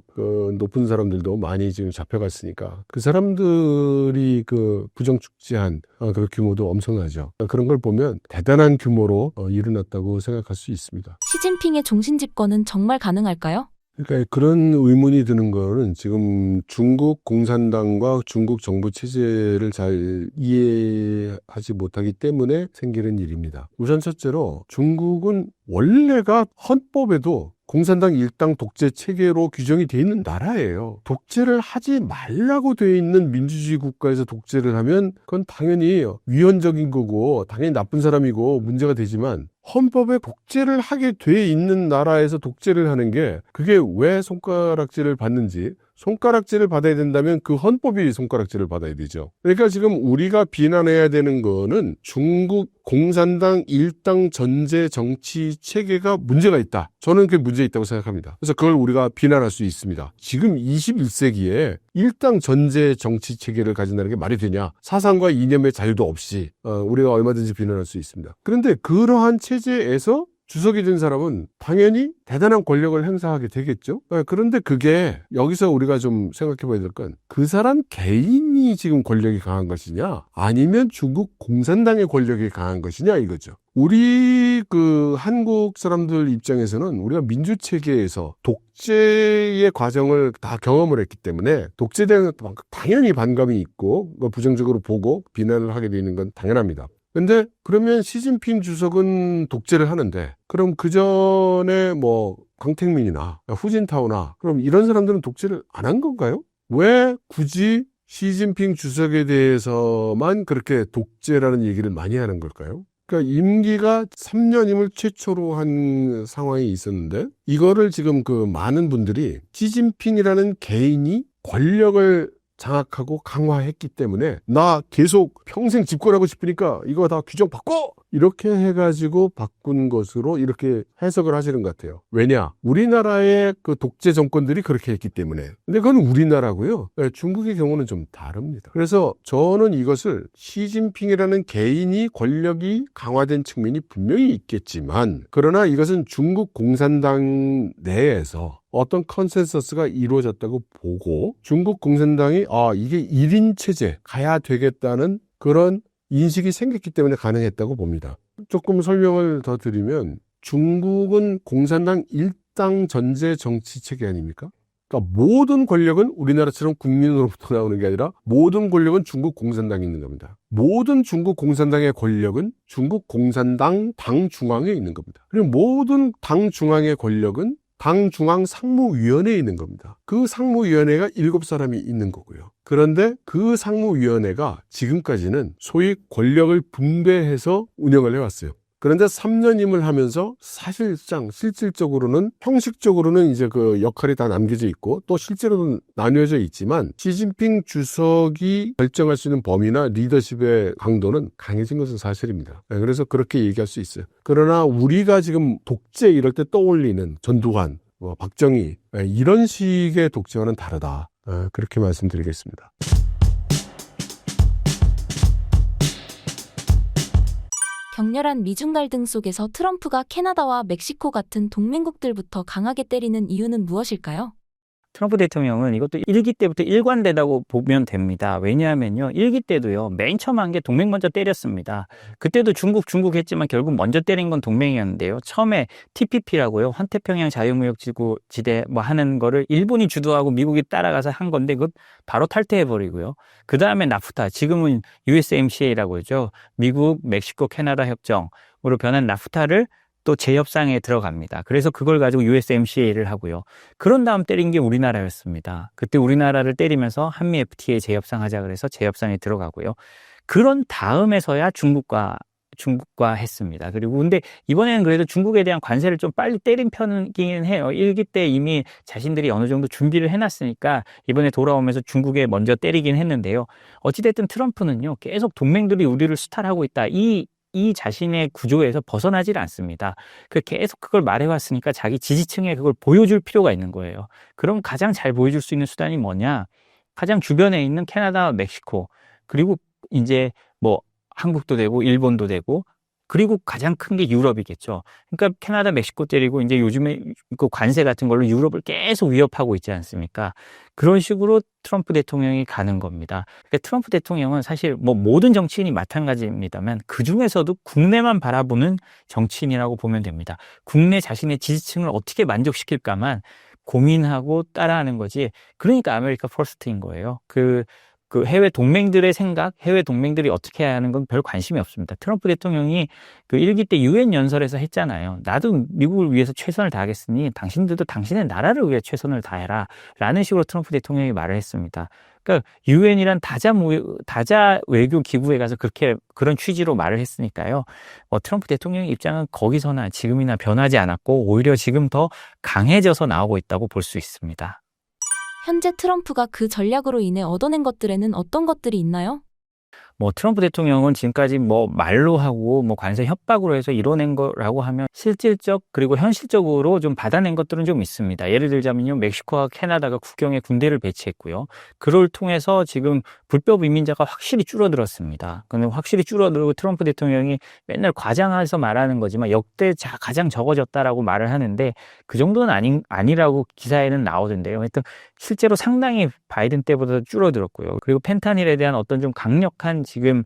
높은 사람들도 많이 지금 잡혀갔으니까 그 사람들이 그 부정축제한 그 규모도 엄청나죠. 그런 걸 보면 대단한 규모로 일어났다고 생각할 수 있습니다. 시진핑의 종신 집권은 정말 가능할까요? 그러니까 그런 의문이 드는 거는 지금 중국 공산당과 중국 정부 체제를 잘 이해하지 못하기 때문에 생기는 일입니다. 우선 첫째로 중국은 원래가 헌법에도 공산당 일당 독재 체계로 규정이 되어 있는 나라예요. 독재를 하지 말라고 되어 있는 민주주의 국가에서 독재를 하면 그건 당연히 위헌적인 거고 당연히 나쁜 사람이고 문제가 되지만 헌법에 독재를 하게 돼 있는 나라에서 독재를 하는 게 그게 왜 손가락질을 받는지 손가락질을 받아야 된다면 그 헌법이 손가락질을 받아야 되죠. 그러니까 지금 우리가 비난해야 되는 거는 중국 공산당 일당 전제 정치 체계가 문제가 있다. 저는 그게 문제 있다고 생각합니다. 그래서 그걸 우리가 비난할 수 있습니다. 지금 21세기에 일당 전제 정치 체계를 가진다는 게 말이 되냐? 사상과 이념의 자유도 없이 우리가 얼마든지 비난할 수 있습니다. 그런데 그러한 체제에서 주석이 된 사람은 당연히 대단한 권력을 행사하게 되겠죠. 그런데 그게 여기서 우리가 좀 생각해 봐야 될 건 그 사람 개인이 지금 권력이 강한 것이냐 아니면 중국 공산당의 권력이 강한 것이냐 이거죠. 우리 그 한국 사람들 입장에서는 우리가 민주체계에서 독재의 과정을 다 경험을 했기 때문에 독재에 대한 당연히 반감이 있고 부정적으로 보고 비난을 하게 되는 건 당연합니다. 근데 그러면 시진핑 주석은 독재를 하는데 그럼 그 전에 뭐 강택민이나 후진타오나 그럼 이런 사람들은 독재를 안 한 건가요? 왜 굳이 시진핑 주석에 대해서만 그렇게 독재라는 얘기를 많이 하는 걸까요? 그러니까 임기가 3년임을 최초로 한 상황이 있었는데 이거를 지금 그 많은 분들이 시진핑이라는 개인이 권력을 장악하고 강화했기 때문에 나 계속 평생 집권하고 싶으니까 이거 다 규정 바꿔! 이렇게 해가지고 바꾼 것으로 이렇게 해석을 하시는 것 같아요. 왜냐? 우리나라의 그 독재 정권들이 그렇게 했기 때문에. 근데 그건 우리나라고요. 중국의 경우는 좀 다릅니다. 그래서 저는 이것을 시진핑이라는 개인이 권력이 강화된 측면이 분명히 있겠지만 그러나 이것은 중국 공산당 내에서 어떤 컨센서스가 이루어졌다고 보고 중국 공산당이 이게 1인 체제 가야 되겠다는 그런 인식이 생겼기 때문에 가능했다고 봅니다. 조금 설명을 더 드리면 중국은 공산당 일당 전제 정치 체계 아닙니까? 그러니까 모든 권력은 우리나라처럼 국민으로부터 나오는 게 아니라 모든 권력은 중국 공산당에 있는 겁니다. 모든 중국 공산당의 권력은 중국 공산당 당 중앙에 있는 겁니다. 그리고 모든 당 중앙의 권력은 당 중앙 상무위원회에 있는 겁니다. 그 상무위원회가 7사람이 있는 거고요. 그런데 그 상무위원회가 지금까지는 소위 권력을 분배해서 운영을 해왔어요. 그런데 3년임을 하면서 사실상 실질적으로는 형식적으로는 이제 그 역할이 다 남겨져 있고 또 실제로는 나뉘어져 있지만 시진핑 주석이 결정할 수 있는 범위나 리더십의 강도는 강해진 것은 사실입니다. 그래서 그렇게 얘기할 수 있어요. 그러나 우리가 지금 독재 이럴 때 떠올리는 전두환, 박정희 이런 식의 독재와는 다르다. 그렇게 말씀드리겠습니다. 격렬한 미중 갈등 속에서 트럼프가 캐나다와 멕시코 같은 동맹국들부터 강하게 때리는 이유는 무엇일까요? 트럼프 대통령은 이것도 1기 때부터 일관되다고 보면 됩니다. 왜냐하면요, 1기 때도요, 맨 처음 한 게 동맹 먼저 때렸습니다. 그때도 중국 했지만 결국 먼저 때린 건 동맹이었는데요. 처음에 TPP라고요, 환태평양 자유무역지대 뭐 하는 거를 일본이 주도하고 미국이 따라가서 한 건데 그것 바로 탈퇴해버리고요. 그 다음에 나프타, 지금은 USMCA라고 하죠. 미국, 멕시코, 캐나다 협정으로 변한 나프타를 또 재협상에 들어갑니다. 그래서 그걸 가지고 USMCA를 하고요. 그런 다음 때린 게 우리나라였습니다. 그때 우리나라를 때리면서 한미 FTA 재협상하자 그래서 재협상에 들어가고요. 그런 다음에서야 중국과 했습니다. 그리고 근데 이번에는 그래도 중국에 대한 관세를 좀 빨리 때린 편이긴 해요. 1기 때 이미 자신들이 어느 정도 준비를 해놨으니까 이번에 돌아오면서 중국에 먼저 때리긴 했는데요. 어찌됐든 트럼프는요, 계속 동맹들이 우리를 수탈하고 있다. 이 자신의 구조에서 벗어나질 않습니다. 계속 그걸 말해왔으니까 자기 지지층에 그걸 보여줄 필요가 있는 거예요. 그럼 가장 잘 보여줄 수 있는 수단이 뭐냐? 가장 주변에 있는 캐나다와 멕시코, 그리고 이제 뭐 한국도 되고 일본도 되고, 그리고 가장 큰 게 유럽이겠죠. 그러니까 캐나다, 멕시코 때리고 이제 요즘에 그 관세 같은 걸로 유럽을 계속 위협하고 있지 않습니까? 그런 식으로 트럼프 대통령이 가는 겁니다. 그러니까 트럼프 대통령은 사실 뭐 모든 정치인이 마찬가지입니다만 그 중에서도 국내만 바라보는 정치인이라고 보면 됩니다. 국내 자신의 지지층을 어떻게 만족시킬까만 고민하고 따라하는 거지. 그러니까 아메리카 퍼스트인 거예요. 그 해외 동맹들의 생각, 해외 동맹들이 어떻게 해야 하는 건 별 관심이 없습니다. 트럼프 대통령이 그 1기 때 유엔 연설에서 했잖아요. 나도 미국을 위해서 최선을 다하겠으니 당신들도 당신의 나라를 위해 최선을 다해라. 라는 식으로 트럼프 대통령이 말을 했습니다. 그러니까 유엔이란 다자 외교 기구에 가서 그런 취지로 말을 했으니까요. 트럼프 대통령의 입장은 거기서나 지금이나 변하지 않았고 오히려 지금 더 강해져서 나오고 있다고 볼 수 있습니다. 현재 트럼프가 그 전략으로 인해 얻어낸 것들에는 어떤 것들이 있나요? 트럼프 대통령은 지금까지 말로 하고 관세 협박으로 해서 이뤄낸 거라고 하면 실질적 그리고 현실적으로 좀 받아낸 것들은 좀 있습니다. 예를 들자면요, 멕시코와 캐나다가 국경에 군대를 배치했고요. 그걸 통해서 지금 불법 이민자가 확실히 줄어들었습니다. 근데 확실히 줄어들고 트럼프 대통령이 맨날 과장해서 말하는 거지만 역대 가장 적어졌다라고 말을 하는데 그 정도는 아니라고 기사에는 나오던데요. 하여튼 실제로 상당히 바이든 때보다 줄어들었고요. 그리고 펜타닐에 대한 어떤 좀 강력한 지금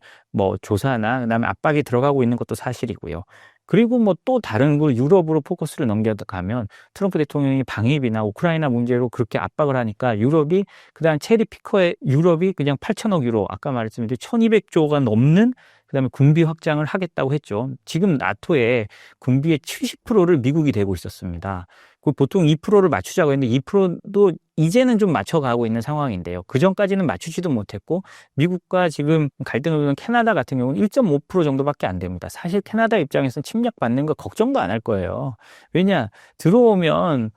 조사나 그다음에 압박이 들어가고 있는 것도 사실이고요. 그리고 또 다른 걸 유럽으로 포커스를 넘겨가면 트럼프 대통령이 방위비나 우크라이나 문제로 그렇게 압박을 하니까 유럽이 그다음 체리 피커의 유럽이 그냥 8천억 유로 아까 말했지만 1200조가 넘는 그다음에 군비 확장을 하겠다고 했죠. 지금 나토의 군비의 70%를 미국이 대고 있었습니다. 보통 2%를 맞추자고 했는데 2%도 이제는 좀 맞춰가고 있는 상황인데요. 그 전까지는 맞추지도 못했고 미국과 지금 갈등을 보는 캐나다 같은 경우는 1.5% 정도밖에 안 됩니다. 사실 캐나다 입장에서는 침략받는 거 걱정도 안 할 거예요. 왜냐? 들어오면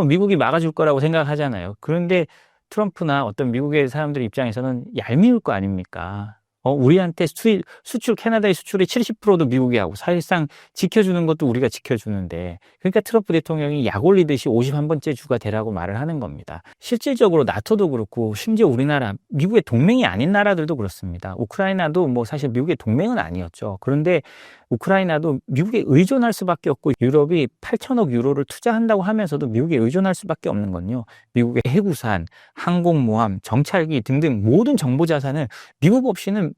미국이 막아줄 거라고 생각하잖아요. 그런데 트럼프나 어떤 미국의 사람들 입장에서는 얄미울 거 아닙니까? 우리한테 수출, 캐나다의 수출의 70%도 미국이 하고 사실상 지켜주는 것도 우리가 지켜주는데 그러니까 트럼프 대통령이 약 올리듯이 51번째 주가 되라고 말을 하는 겁니다. 실질적으로 나토도 그렇고 심지어 우리나라, 미국의 동맹이 아닌 나라들도 그렇습니다. 우크라이나도 사실 미국의 동맹은 아니었죠. 그런데 우크라이나도 미국에 의존할 수밖에 없고 유럽이 8천억 유로를 투자한다고 하면서도 미국에 의존할 수밖에 없는 건요. 미국의 해구산, 항공모함, 정찰기 등등 모든 정보 자산을 미국 없이는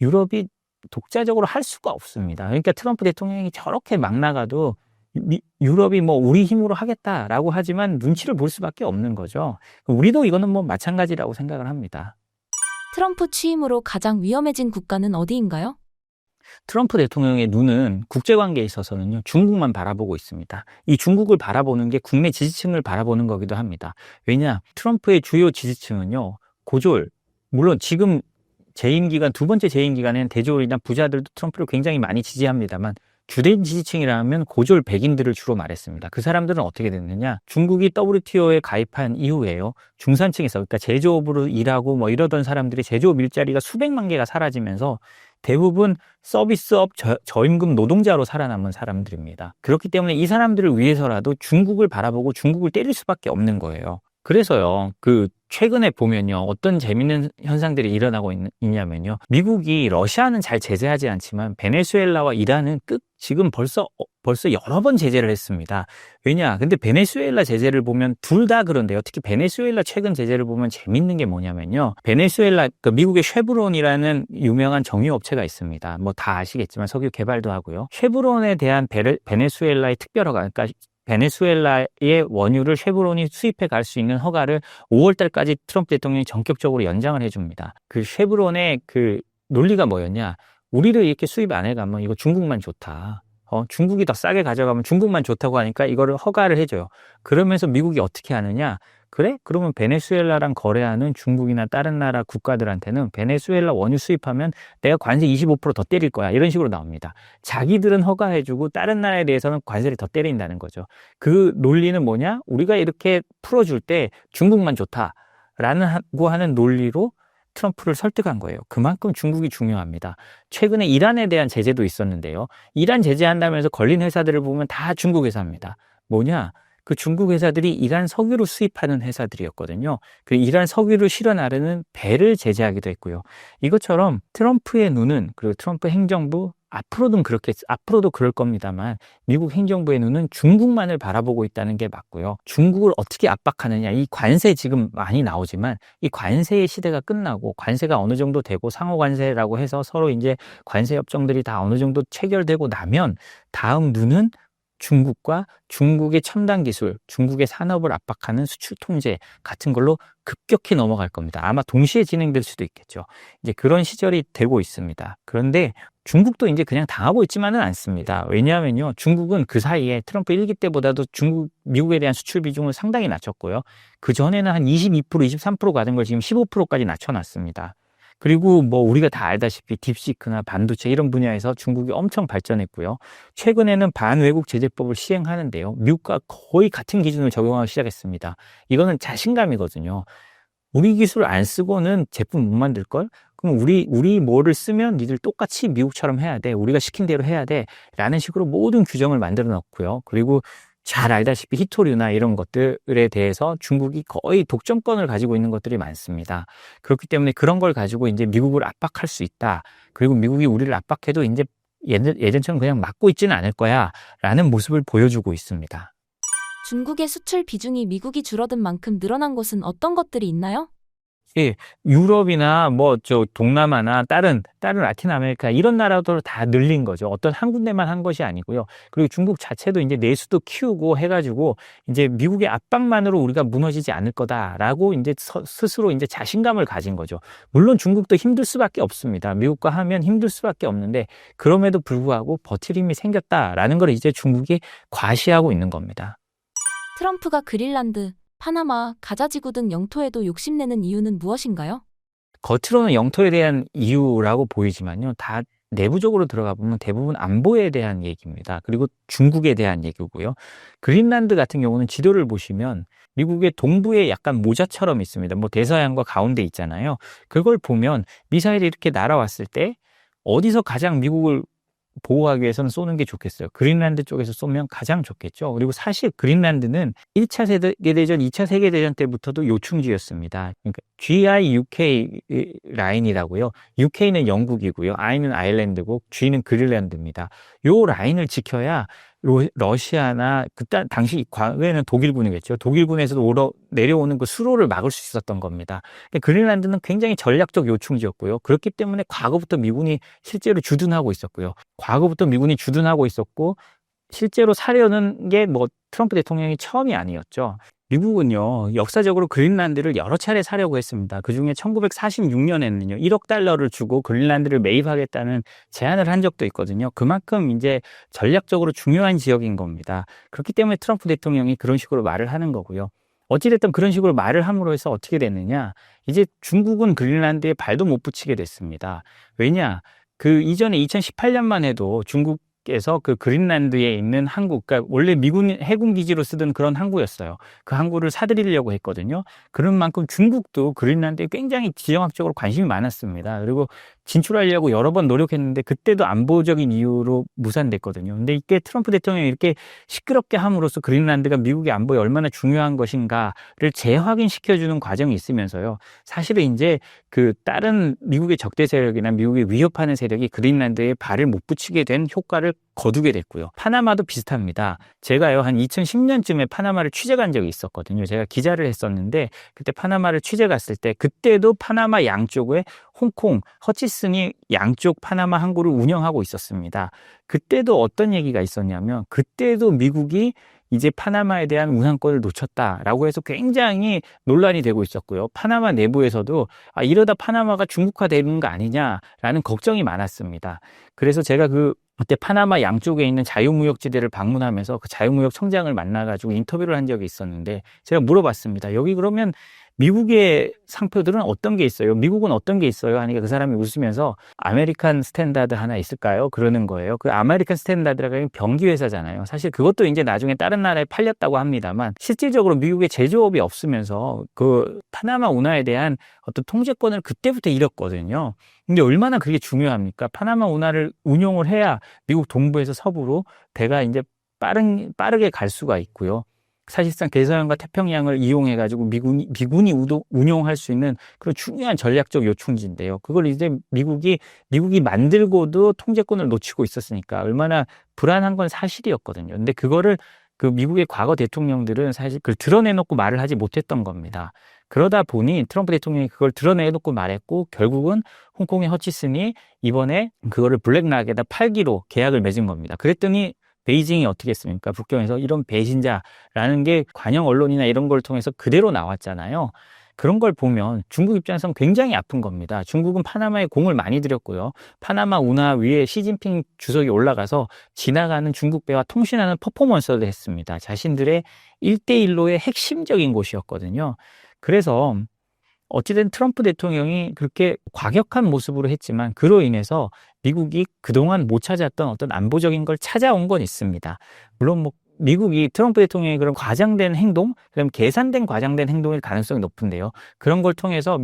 유럽이 독자적으로 할 수가 없습니다. 그러니까 트럼프 대통령이 저렇게 막 나가도 유럽이 우리 힘으로 하겠다라고 하지만 눈치를 볼 수밖에 없는 거죠. 우리도 이거는 마찬가지라고 생각을 합니다. 트럼프 취임으로 가장 위험해진 국가는 어디인가요? 트럼프 대통령의 눈은 국제관계에 있어서는요, 중국만 바라보고 있습니다. 이 중국을 바라보는 게 국내 지지층을 바라보는 거기도 합니다. 왜냐? 트럼프의 주요 지지층은요, 고졸, 물론 지금 두 번째 재임 기간에는 대졸이나 부자들도 트럼프를 굉장히 많이 지지합니다만 주된 지지층이라면 고졸 백인들을 주로 말했습니다. 그 사람들은 어떻게 됐느냐? 중국이 WTO에 가입한 이후에요. 중산층에서, 그러니까 제조업으로 일하고 이러던 사람들이 제조업 일자리가 수백만 개가 사라지면서 대부분 서비스업 저임금 노동자로 살아남은 사람들입니다. 그렇기 때문에 이 사람들을 위해서라도 중국을 바라보고 중국을 때릴 수밖에 없는 거예요. 그래서요, 최근에 보면요, 어떤 재밌는 현상들이 일어나고 있냐면요. 미국이 러시아는 잘 제재하지 않지만, 베네수엘라와 이란은 지금 벌써 여러 번 제재를 했습니다. 왜냐? 근데 베네수엘라 제재를 보면 둘 다 그런데요. 특히 베네수엘라 최근 제재를 보면 재밌는 게 뭐냐면요. 미국의 쉐브론이라는 유명한 정유업체가 있습니다. 뭐 다 아시겠지만 석유 개발도 하고요. 쉐브론에 대한 베네수엘라의 특별허가, 그러니까 베네수엘라의 원유를 쉐브론이 수입해 갈 수 있는 허가를 5월 달까지 트럼프 대통령이 전격적으로 연장을 해줍니다. 그 쉐브론의 그 논리가 뭐였냐? 우리를 이렇게 수입 안 해가면 이거 중국만 좋다. 중국이 더 싸게 가져가면 중국만 좋다고 하니까 이거를 허가를 해줘요. 그러면서 미국이 어떻게 하느냐? 그래? 그러면 베네수엘라랑 거래하는 중국이나 다른 나라 국가들한테는 베네수엘라 원유 수입하면 내가 관세 25% 더 때릴 거야. 이런 식으로 나옵니다. 자기들은 허가해주고 다른 나라에 대해서는 관세를 더 때린다는 거죠. 그 논리는 뭐냐? 우리가 이렇게 풀어줄 때 중국만 좋다라고 하는 논리로 트럼프를 설득한 거예요. 그만큼 중국이 중요합니다. 최근에 이란에 대한 제재도 있었는데요. 이란 제재한다면서 걸린 회사들을 보면 다 중국 회사입니다. 뭐냐? 그 중국 회사들이 이란 석유를 수입하는 회사들이었거든요. 그 이란 석유를 실어 나르는 배를 제재하기도 했고요. 이것처럼 트럼프의 눈은, 그리고 트럼프 행정부, 앞으로도 그럴 겁니다만, 미국 행정부의 눈은 중국만을 바라보고 있다는 게 맞고요. 중국을 어떻게 압박하느냐, 이 관세 지금 많이 나오지만, 이 관세의 시대가 끝나고, 관세가 어느 정도 되고, 상호 관세라고 해서 서로 이제 관세 협정들이 다 어느 정도 체결되고 나면, 다음 눈은 중국과 중국의 첨단 기술, 중국의 산업을 압박하는 수출 통제 같은 걸로 급격히 넘어갈 겁니다. 아마 동시에 진행될 수도 있겠죠. 이제 그런 시절이 되고 있습니다. 그런데 중국도 이제 그냥 당하고 있지만은 않습니다. 왜냐하면요, 중국은 그 사이에 트럼프 1기 때보다도 미국에 대한 수출 비중을 상당히 낮췄고요. 그 전에는 한 22%, 23% 가던 걸 지금 15%까지 낮춰놨습니다. 그리고 뭐 우리가 다 알다시피 딥시크나 반도체 이런 분야에서 중국이 엄청 발전했고요. 최근에는 반외국 제재법을 시행하는데요. 미국과 거의 같은 기준을 적용하기 시작했습니다. 이거는 자신감이거든요. 우리 기술을 안 쓰고는 제품 못 만들걸? 그럼 우리 뭐를 쓰면 니들 똑같이 미국처럼 해야 돼. 우리가 시킨 대로 해야 돼. 라는 식으로 모든 규정을 만들어 놓고요. 그리고 잘 알다시피 히토류나 이런 것들에 대해서 중국이 거의 독점권을 가지고 있는 것들이 많습니다. 그렇기 때문에 그런 걸 가지고 이제 미국을 압박할 수 있다. 그리고 미국이 우리를 압박해도 이제 예전처럼 그냥 막고 있지는 않을 거야. 라는 모습을 보여주고 있습니다. 중국의 수출 비중이 미국이 줄어든 만큼 늘어난 곳은 어떤 것들이 있나요? 예, 유럽이나 동남아나 다른 라틴 아메리카 이런 나라도 다 늘린 거죠. 어떤 한 군데만 한 것이 아니고요. 그리고 중국 자체도 이제 내수도 키우고 해가지고 이제 미국의 압박만으로 우리가 무너지지 않을 거다라고 이제 스스로 이제 자신감을 가진 거죠. 물론 중국도 힘들 수밖에 없습니다. 미국과 하면 힘들 수밖에 없는데 그럼에도 불구하고 버틸 힘이 생겼다라는 걸 이제 중국이 과시하고 있는 겁니다. 트럼프가 그린란드, 파나마, 가자지구 등 영토에도 욕심내는 이유는 무엇인가요? 겉으로는 영토에 대한 이유라고 보이지만요. 다 내부적으로 들어가 보면 대부분 안보에 대한 얘기입니다. 그리고 중국에 대한 얘기고요. 그린란드 같은 경우는 지도를 보시면 미국의 동부에 약간 모자처럼 있습니다. 뭐 대서양과 가운데 있잖아요. 그걸 보면 미사일이 이렇게 날아왔을 때 어디서 가장 미국을 보호하기 위해서는 쏘는 게 좋겠어요. 그린란드 쪽에서 쏘면 가장 좋겠죠. 그리고 사실 그린란드는 1차 세계대전, 2차 세계대전 때부터도 요충지였습니다. 그러니까 GIUK 라인이라고요. UK는 영국이고요. I는 아일랜드고 G는 그린란드입니다. 요 라인을 지켜야 러시아나 당시 과거에는 독일군이겠죠. 독일군에서도 내려오는 그 수로를 막을 수 있었던 겁니다. 그린란드는 굉장히 전략적 요충지였고요. 그렇기 때문에 과거부터 미군이 실제로 주둔하고 있었고요. 실제로 사려는 게 트럼프 대통령이 처음이 아니었죠. 미국은요, 역사적으로 그린란드를 여러 차례 사려고 했습니다. 그 중에 1946년에는요, 1억 달러를 주고 그린란드를 매입하겠다는 제안을 한 적도 있거든요. 그만큼 이제 전략적으로 중요한 지역인 겁니다. 그렇기 때문에 트럼프 대통령이 그런 식으로 말을 하는 거고요. 어찌됐든 그런 식으로 말을 함으로 해서 어떻게 됐느냐, 이제 중국은 그린란드에 발도 못 붙이게 됐습니다. 왜냐, 그 이전에 2018년만 해도 중국에서 그 그린란드에 있는 항구, 그러니까 원래 미군 해군 기지로 쓰던 그런 항구였어요. 그 항구를 사들이려고 했거든요. 그런 만큼 중국도 그린란드에 굉장히 지정학적으로 관심이 많았습니다. 그리고 진출하려고 여러 번 노력했는데 그때도 안보적인 이유로 무산됐거든요. 근데 이게 트럼프 대통령이 이렇게 시끄럽게 함으로써 그린란드가 미국의 안보에 얼마나 중요한 것인가를 재확인시켜주는 과정이 있으면서요. 사실은 이제 그 다른 미국의 적대 세력이나 미국의 위협하는 세력이 그린란드에 발을 못 붙이게 된 효과를 거두게 됐고요. 파나마도 비슷합니다. 제가요, 한 2010년쯤에 파나마를 취재 간 적이 있었거든요. 제가 기자를 했었는데 그때 파나마를 취재 갔을 때 그때도 파나마 양쪽에 홍콩, 허치슨이 양쪽 파나마 항구를 운영하고 있었습니다. 그때도 어떤 얘기가 있었냐면 그때도 미국이 이제 파나마에 대한 운항권을 놓쳤다라고 해서 굉장히 논란이 되고 있었고요. 파나마 내부에서도 이러다 파나마가 중국화되는 거 아니냐라는 걱정이 많았습니다. 그래서 제가 그때 파나마 양쪽에 있는 자유무역지대를 방문하면서 그 자유무역 청장을 만나가지고 인터뷰를 한 적이 있었는데 제가 물어봤습니다. 여기 그러면 미국의 상표들은 어떤 게 있어요? 미국은 어떤 게 있어요? 하니까 그 사람이 웃으면서 아메리칸 스탠다드 하나 있을까요? 그러는 거예요. 그 아메리칸 스탠다드라고 하면 병기 회사잖아요. 사실 그것도 이제 나중에 다른 나라에 팔렸다고 합니다만 실질적으로 미국의 제조업이 없으면서 그 파나마 운하에 대한 어떤 통제권을 그때부터 잃었거든요. 근데 얼마나 그게 중요합니까? 파나마 운하를 운용을 해야 미국 동부에서 서부로 배가 이제 빠르게 갈 수가 있고요. 사실상 대서양과 태평양을 이용해가지고 미군이 운용할 수 있는 그런 중요한 전략적 요충지인데요. 그걸 이제 미국이 만들고도 통제권을 놓치고 있었으니까 얼마나 불안한 건 사실이었거든요. 근데 그거를 그 미국의 과거 대통령들은 사실 그걸 드러내놓고 말을 하지 못했던 겁니다. 그러다 보니 트럼프 대통령이 그걸 드러내놓고 말했고 결국은 홍콩의 허치슨이 이번에 그거를 블랙락에다 팔기로 계약을 맺은 겁니다. 그랬더니 베이징이 어떻게 했습니까? 북경에서 이런 배신자라는 게 관영 언론이나 이런 걸 통해서 그대로 나왔잖아요. 그런 걸 보면 중국 입장에서는 굉장히 아픈 겁니다. 중국은 파나마에 공을 많이 들였고요. 파나마 운하 위에 시진핑 주석이 올라가서 지나가는 중국 배와 통신하는 퍼포먼스를 했습니다. 자신들의 1대1로의 핵심적인 곳이었거든요. 그래서 어찌된 트럼프 대통령이 그렇게 과격한 모습으로 했지만 그로 인해서 미국이 그동안 못 찾았던 어떤 안보적인 걸 찾아온 건 있습니다. 물론 뭐 미국이 트럼프 대통령의 그런 과장된 행동, 그럼 계산된 과장된 행동일 가능성이 높은데요. 그런 걸 통해서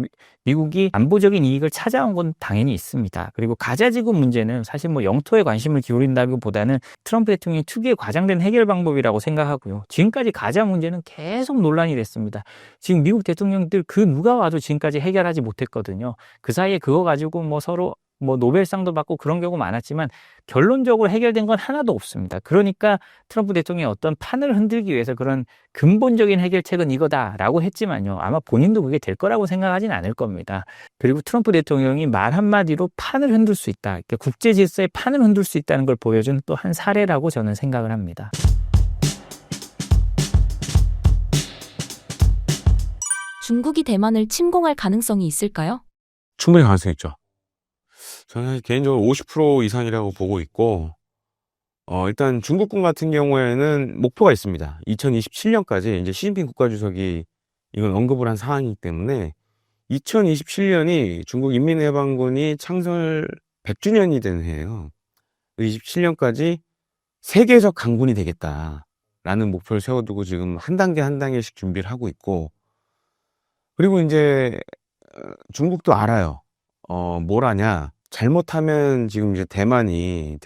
미국이 안보적인 이익을 찾아온 건 당연히 있습니다. 그리고 가자지구 문제는 사실 뭐 영토에 관심을 기울인다기보다는 트럼프 대통령의 특유의 과장된 해결 방법이라고 생각하고요. 지금까지 가자 문제는 계속 논란이 됐습니다. 지금 미국 대통령들 그 누가 와도 지금까지 해결하지 못했거든요. 그 사이에 그거 가지고 뭐 서로 노벨상도 받고 그런 경우 많았지만 결론적으로 해결된 건 하나도 없습니다. 그러니까 트럼프 대통령이 어떤 판을 흔들기 위해서 그런 근본적인 해결책은 이거다라고 했지만요. 아마 본인도 그게 될 거라고 생각하진 않을 겁니다. 그리고 트럼프 대통령이 말 한마디로 판을 흔들 수 있다. 그러니까 국제 질서의 판을 흔들 수 있다는 걸 보여준 또 한 사례라고 저는 생각을 합니다. 중국이 대만을 침공할 가능성이 있을까요? 충분히 가능성이 있죠. 저는 개인적으로 50% 이상이라고 보고 있고, 일단 중국군 같은 경우에는 목표가 있습니다. 2027년까지 이제 시진핑 국가주석이 이건 언급을 한 사안이기 때문에 2027년이 중국 인민해방군이 창설 100주년이 되는 해예요. 27년까지 세계적 강군이 되겠다라는 목표를 세워두고 지금 한 단계 한 단계씩 준비를 하고 있고, 그리고 이제 중국도 알아요. 뭘 하냐. 잘못하면 지금 이제 대만의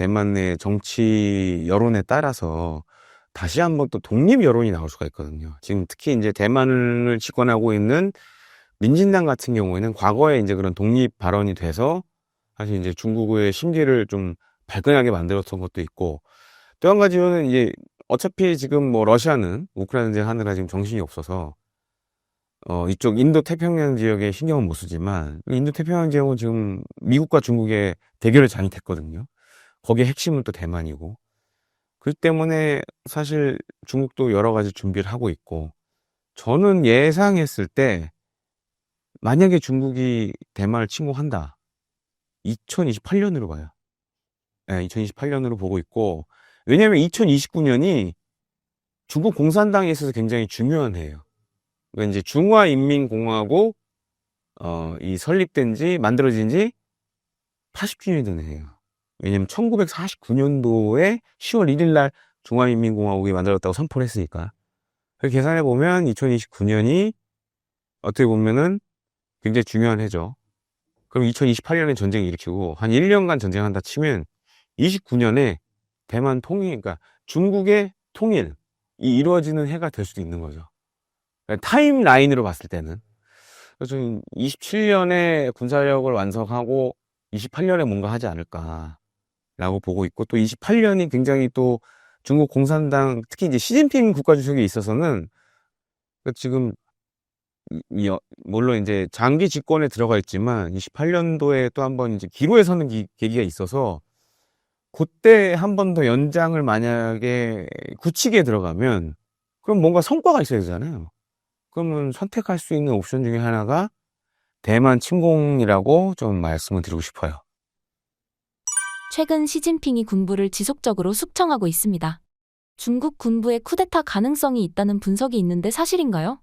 정치 여론에 따라서 다시 한번 또 독립 여론이 나올 수가 있거든요. 지금 특히 이제 대만을 집권하고 있는 민진당 같은 경우에는 과거에 이제 그런 독립 발언이 돼서 사실 이제 중국의 심기를 좀 발끈하게 만들었던 것도 있고, 또 한 가지는 이제 어차피 지금 뭐 러시아는 우크라이나 전쟁 하느라 지금 정신이 없어서 이쪽 인도 태평양 지역에 신경은 못 쓰지만 인도 태평양 지역은 지금 미국과 중국의 대결에 장이 됐거든요. 거기에 핵심은 또 대만이고, 그렇기 때문에 사실 중국도 여러 가지 준비를 하고 있고, 저는 예상했을 때 만약에 중국이 대만을 침공한다, 2028년으로 봐요. 네, 2028년으로 보고 있고, 왜냐하면 2029년이 중국 공산당에 있어서 굉장히 중요한 해예요. 그러니까 이제 중화인민공화국 이 만들어진 지 80주년이 되는 해요. 왜냐면 1949년도에 10월 1일 날 중화인민공화국이 만들어졌다고 선포를 했으니까. 그렇게 계산해 보면 2029년이 어떻게 보면은 굉장히 중요한 해죠. 그럼 2028년에 전쟁을 일으키고 한 1년간 전쟁한다 치면 29년에 대만 그러니까 중국의 통일이 이루어지는 해가 될 수도 있는 거죠. 그러니까 타임라인으로 봤을 때는. 그래서 27년에 군사력을 완성하고 28년에 뭔가 하지 않을까라고 보고 있고, 또 28년이 굉장히 또 중국 공산당, 특히 이제 시진핑 국가주석에 있어서는 지금 물론 이제 장기 집권에 들어가 있지만 28년도에 또 한번 이제 기로에 서는 계기가 있어서, 그때 한 번 더 연장을 만약에 굳히게 들어가면 그럼 뭔가 성과가 있어야 되잖아요. 그러면 선택할 수 있는 옵션 중에 하나가 대만 침공이라고 좀 말씀을 드리고 싶어요. 최근 시진핑이 군부를 지속적으로 숙청하고 있습니다. 중국 군부의 쿠데타 가능성이 있다는 분석이 있는데 사실인가요?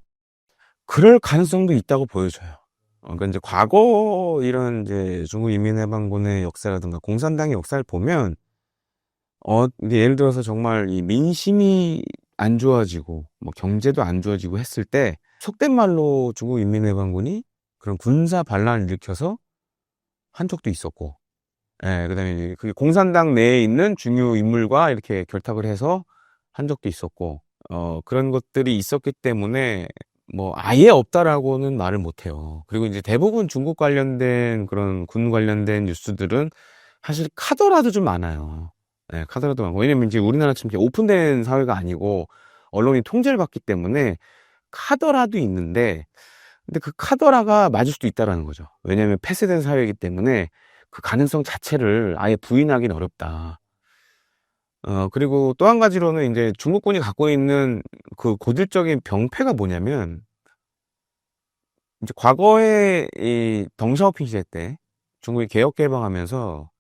그럴 가능성도 있다고 보여져요. 그러니까 이제 과거 이런 이제 중국 인민해방군의 역사라든가 공산당의 역사를 보면, 이제 예를 들어서 정말 이 민심이 안 좋아지고 뭐 경제도 안 좋아지고 했을 때, 속된 말로 중국 인민해방군이 그런 군사 반란을 일으켜서 한 적도 있었고, 예, 그다음에 이제 그게 공산당 내에 있는 중요 인물과 이렇게 결탁을 해서 한 적도 있었고, 그런 것들이 있었기 때문에 뭐 아예 없다라고는 말을 못 해요. 그리고 이제 대부분 중국 관련된 그런 군 관련된 뉴스들은 사실 카더라도 좀 많아요. 네, 카더라도 많고. 왜냐면 이제 우리나라처럼 이렇게 오픈된 사회가 아니고 언론이 통제를 받기 때문에 카더라도 있는데, 근데 그 카더라가 맞을 수도 있다라는 거죠. 왜냐면 폐쇄된 사회이기 때문에 그 가능성 자체를 아예 부인하기는 어렵다. 그리고 또 한 가지로는 이제 중국군이 갖고 있는 그 고질적인 병폐가 뭐냐면, 이제 과거에 이 덩샤오핑 시대 때 중국이 개혁 개방하면서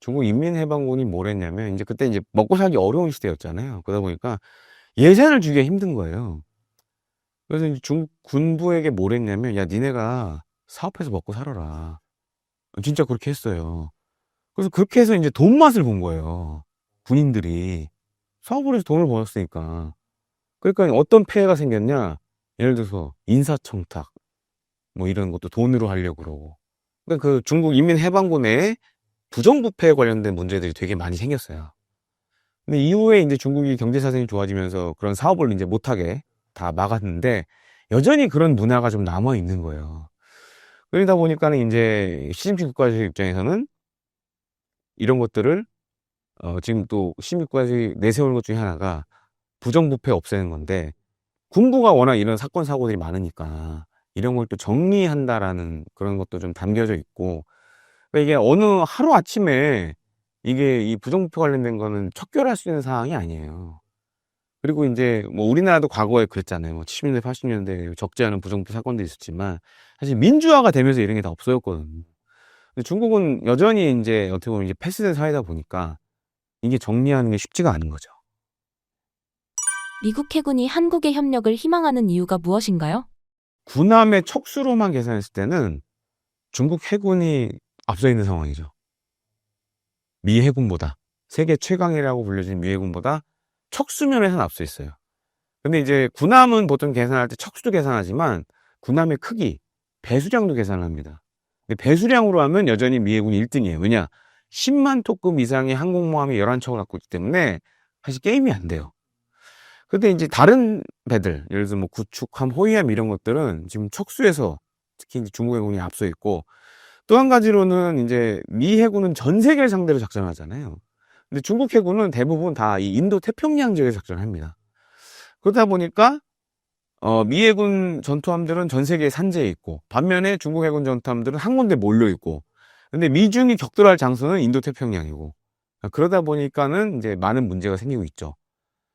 중국 인민해방군이 뭘 했냐면, 이제 그때 이제 먹고 살기 어려운 시대였잖아요. 그러다 보니까 예산을 주기가 힘든 거예요. 그래서 이제 중국 군부에게 뭘 했냐면, 야, 니네가 사업해서 먹고 살아라. 진짜 그렇게 했어요. 그래서 그렇게 해서 이제 돈 맛을 본 거예요. 군인들이 사업을 해서 돈을 벌었으니까. 그러니까 어떤 폐해가 생겼냐? 예를 들어서 인사청탁 뭐 이런 것도 돈으로 하려고 그러고. 그러니까 그 중국 인민해방군 내에 부정부패에 관련된 문제들이 되게 많이 생겼어요. 근데 이후에 이제 중국이 경제 사정이 좋아지면서 그런 사업을 이제 못하게 다 막았는데, 여전히 그런 문화가 좀 남아 있는 거예요. 그러다 보니까는 이제 시진핑 국가주석 입장에서는 이런 것들을 지금 또 시진핑 국가주석이 내세우는 것 중에 하나가 부정부패 없애는 건데, 군부가 워낙 이런 사건 사고들이 많으니까 이런 걸 또 정리한다라는 그런 것도 좀 담겨져 있고, 그러니까 이게 어느 하루 아침에 이게 이 부정부패 관련된 거는 척결할 수 있는 상황이 아니에요. 그리고 이제 뭐 우리나라도 과거에 그랬잖아요. 뭐 70년대, 80년대 적지 않은 부정부패 사건도 있었지만 사실 민주화가 되면서 이런 게 다 없어졌거든요. 근데 중국은 여전히 이제 어떻게 보면 이제 폐쇄된 사회다 보니까 이게 정리하는 게 쉽지가 않은 거죠. 미국 해군이 한국의 협력을 희망하는 이유가 무엇인가요? 군함의 척수로만 계산했을 때는 중국 해군이 앞서 있는 상황이죠. 미 해군보다, 세계 최강이라고 불려진 미 해군보다 척수면에서는 앞서 있어요. 근데 이제 군함은 보통 계산할 때 척수도 계산하지만 군함의 크기, 배수량도 계산합니다. 근데 배수량으로 하면 여전히 미 해군이 1등이에요. 왜냐? 10만 톤급 이상의 항공모함이 11척을 갖고 있기 때문에 사실 게임이 안 돼요. 근데 이제 다른 배들, 예를 들어서 뭐 구축함, 호위함 이런 것들은 지금 척수에서 특히 이제 중국 해군이 앞서 있고, 또 한 가지로는 이제 미 해군은 전 세계를 상대로 작전하잖아요. 근데 중국 해군은 대부분 다 이 인도 태평양 지역에 작전합니다. 그러다 보니까 미 해군 전투함들은 전 세계에 산재해 있고, 반면에 중국 해군 전투함들은 한 군데 몰려 있고, 근데 미중이 격돌할 장소는 인도 태평양이고, 그러다 보니까는 이제 많은 문제가 생기고 있죠.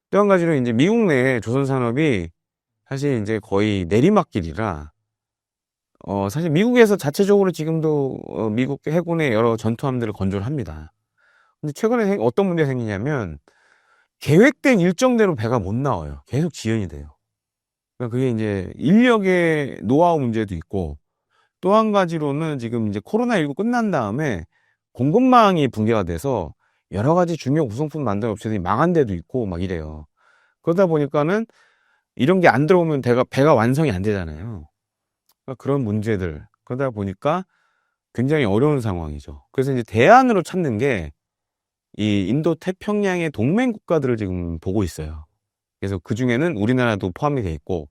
또 한 가지로 이제 미국 내 조선 산업이 사실 이제 거의 내리막길이라, 사실 미국에서 자체적으로 지금도 미국 해군의 여러 전투함들을 건조를 합니다. 근데 최근에 어떤 문제가 생기냐면, 계획된 일정대로 배가 못 나와요. 계속 지연이 돼요. 그러니까 그게 이제 인력의 노하우 문제도 있고, 또 한 가지로는 지금 이제 코로나19 끝난 다음에 공급망이 붕괴가 돼서 여러 가지 중요 구성품 만드는 업체들이 망한 데도 있고 막 이래요. 그러다 보니까는 이런 게 안 들어오면 배가 완성이 안 되잖아요. 그러니까 그런 문제들. 그러다 보니까 굉장히 어려운 상황이죠. 그래서 이제 대안으로 찾는 게 이 인도 태평양의 동맹 국가들을 지금 보고 있어요. 그래서 그 중에는 우리나라도 포함이 돼 있고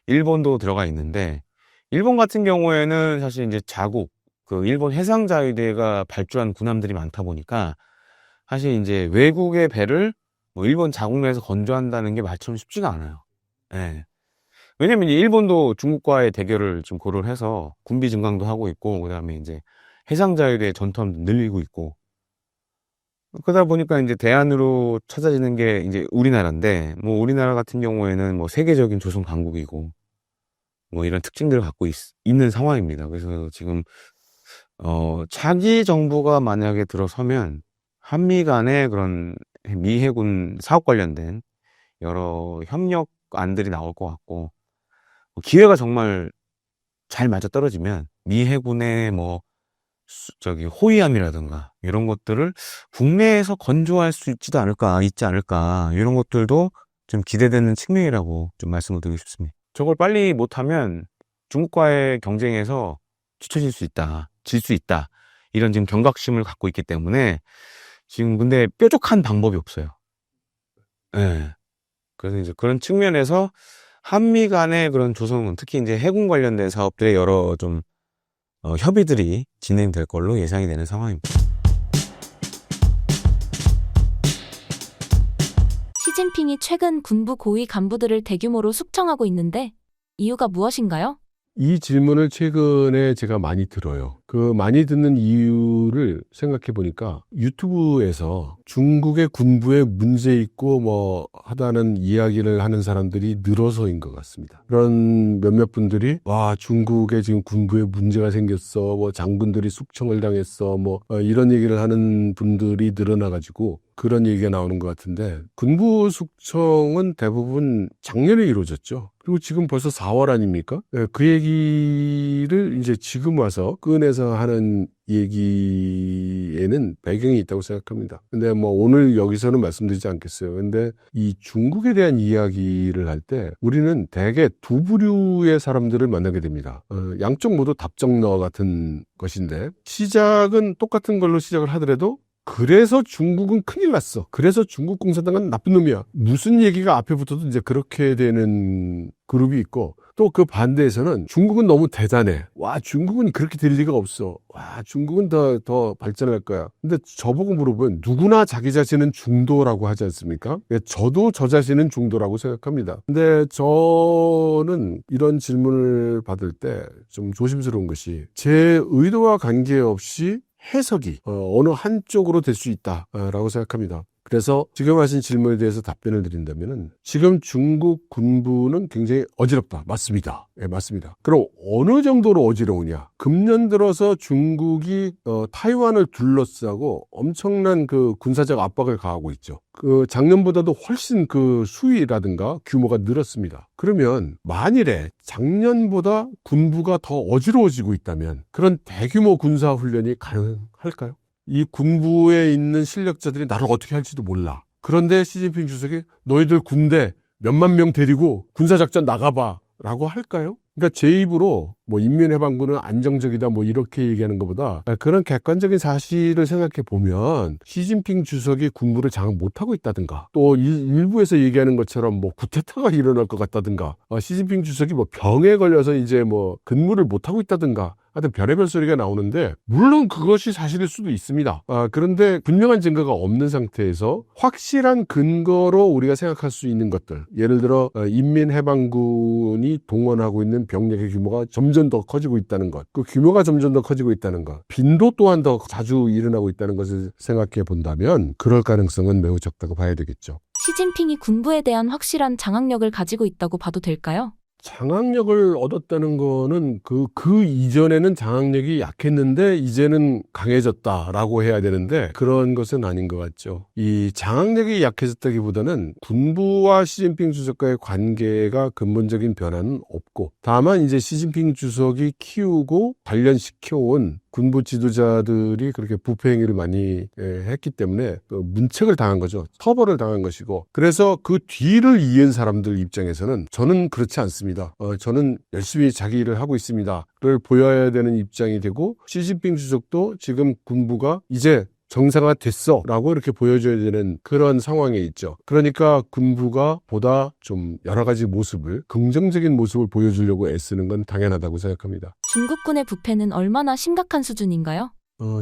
일본도 들어가 있는데, 일본 같은 경우에는 사실 이제 자국, 그 일본 해상자위대가 발주한 군함들이 많다 보니까 사실 이제 외국의 배를 뭐 일본 자국 내에서 건조한다는 게 말처럼 쉽지가 않아요. 예. 왜냐면 이제 일본도 중국과의 대결을 좀 고려를 해서 군비 증강도 하고 있고, 그다음에 이제 해상자위대 전투함도 늘리고 있고, 그러다 보니까 이제 대안으로 찾아지는 게 이제 우리나라인데, 뭐 우리나라 같은 경우에는 뭐 세계적인 조선 강국이고 뭐 이런 특징들을 갖고 있는 상황입니다. 그래서 지금 차기 정부가 만약에 들어서면 한미 간의 그런 미 해군 사업 관련된 여러 협력안들이 나올 것 같고, 기회가 정말 잘 맞아 떨어지면 미 해군의 뭐 호위함이라든가 이런 것들을 국내에서 건조할 수 있지 않을까, 이런 것들도 좀 기대되는 측면이라고 좀 말씀을 드리고 싶습니다. 저걸 빨리 못하면 중국과의 경쟁에서 뒤처질 수 있다, 질 수 있다, 이런 지금 경각심을 갖고 있기 때문에 지금 근데 뾰족한 방법이 없어요. 예. 그래서 이제 그런 측면에서 한미 간의 그런 조성은, 특히 이제 해군 관련된 사업들의 여러 좀 협의들이 진행될 걸로 예상이 되는 상황입니다. 시진핑이 최근 군부 고위 간부들을 대규모로 숙청하고 있는데 이유가 무엇인가요? 이 질문을 최근에 제가 많이 들어요. 그 많이 듣는 이유를 생각해 보니까 유튜브에서 중국의 군부에 문제 있고 뭐 하다는 이야기를 하는 사람들이 늘어서인 것 같습니다. 그런 몇몇 분들이 와, 중국에 지금 군부에 문제가 생겼어, 뭐 장군들이 숙청을 당했어, 뭐 이런 얘기를 하는 분들이 늘어나가지고 그런 얘기가 나오는 것 같은데, 군부 숙청은 대부분 작년에 이루어졌죠. 그리고 지금 벌써 4월 아닙니까? 그 얘기를 이제 지금 와서 꺼내서 하는 얘기에는 배경이 있다고 생각합니다. 근데 뭐 오늘 여기서는 말씀드리지 않겠어요. 근데 이 중국에 대한 이야기를 할 때 우리는 대개 두 부류의 사람들을 만나게 됩니다. 양쪽 모두 답정너 같은 것인데, 시작은 똑같은 걸로 시작을 하더라도 그래서 중국은 큰일 났어, 그래서 중국 공산당은 나쁜 놈이야, 무슨 얘기가 앞에 붙어도 이제 그렇게 되는 그룹이 있고, 또 그 반대에서는 중국은 너무 대단해, 와 중국은 그렇게 될 리가 없어, 와 중국은 더 발전할 거야. 근데 저보고 물어보면 누구나 자기 자신은 중도라고 하지 않습니까? 저도 저 자신은 중도라고 생각합니다. 근데 저는 이런 질문을 받을 때 좀 조심스러운 것이, 제 의도와 관계없이 해석이 어느 한쪽으로 될 수 있다라고 생각합니다. 그래서 지금 하신 질문에 대해서 답변을 드린다면은, 지금 중국 군부는 굉장히 어지럽다. 맞습니다. 예, 맞습니다. 그럼 어느 정도로 어지러우냐? 금년 들어서 중국이 타이완을 둘러싸고 엄청난 그 군사적 압박을 가하고 있죠. 그 작년보다도 훨씬 그 수위라든가 규모가 늘었습니다. 그러면 만일에 작년보다 군부가 더 어지러워지고 있다면 그런 대규모 군사 훈련이 가능할까요? 이 군부에 있는 실력자들이 나를 어떻게 할지도 몰라. 그런데 시진핑 주석이 너희들 군대 몇만 명 데리고 군사작전 나가봐 라고 할까요? 그러니까 제 입으로 뭐 인민해방군은 안정적이다 뭐 이렇게 얘기하는 것보다, 그런 객관적인 사실을 생각해 보면 시진핑 주석이 군부를 장악 못하고 있다든가, 또 일부에서 얘기하는 것처럼 뭐 쿠데타가 일어날 것 같다든가, 시진핑 주석이 뭐 병에 걸려서 이제 뭐 근무를 못하고 있다든가, 하여튼 별의별 소리가 나오는데, 물론 그것이 사실일 수도 있습니다. 그런데 분명한 증거가 없는 상태에서 확실한 근거로 우리가 생각할 수 있는 것들, 예를 들어 인민해방군이 동원하고 있는 병력의 규모가 점점 더 커지고 있다는 것, 그 규모가 점점 더 커지고 있다는 것, 빈도 또한 더 자주 일어나고 있다는 것을 생각해 본다면 그럴 가능성은 매우 적다고 봐야 되겠죠. 시진핑이 군부에 대한 확실한 장악력을 가지고 있다고 봐도 될까요? 장악력을 얻었다는 거는 그 이전에는 장악력이 약했는데 이제는 강해졌다라고 해야 되는데, 그런 것은 아닌 것 같죠. 이 장악력이 약해졌다기보다는 군부와 시진핑 주석과의 관계가 근본적인 변화는 없고, 다만 이제 시진핑 주석이 키우고 단련시켜온 군부 지도자들이 그렇게 부패 행위를 많이 했기 때문에 그 문책을 당한 거죠. 처벌을 당한 것이고, 그래서 그 뒤를 이은 사람들 입장에서는 저는 그렇지 않습니다. 저는 열심히 자기 일을 하고 있습니다를 보여야 되는 입장이 되고, 시진핑 주석도 지금 군부가 이제 정상화됐어 라고 이렇게 보여줘야 되는 그런 상황에 있죠. 그러니까 군부가 보다 좀 여러 가지 모습을, 긍정적인 모습을 보여주려고 애쓰는 건 당연하다고 생각합니다. 중국군의 부패는 얼마나 심각한 수준인가요?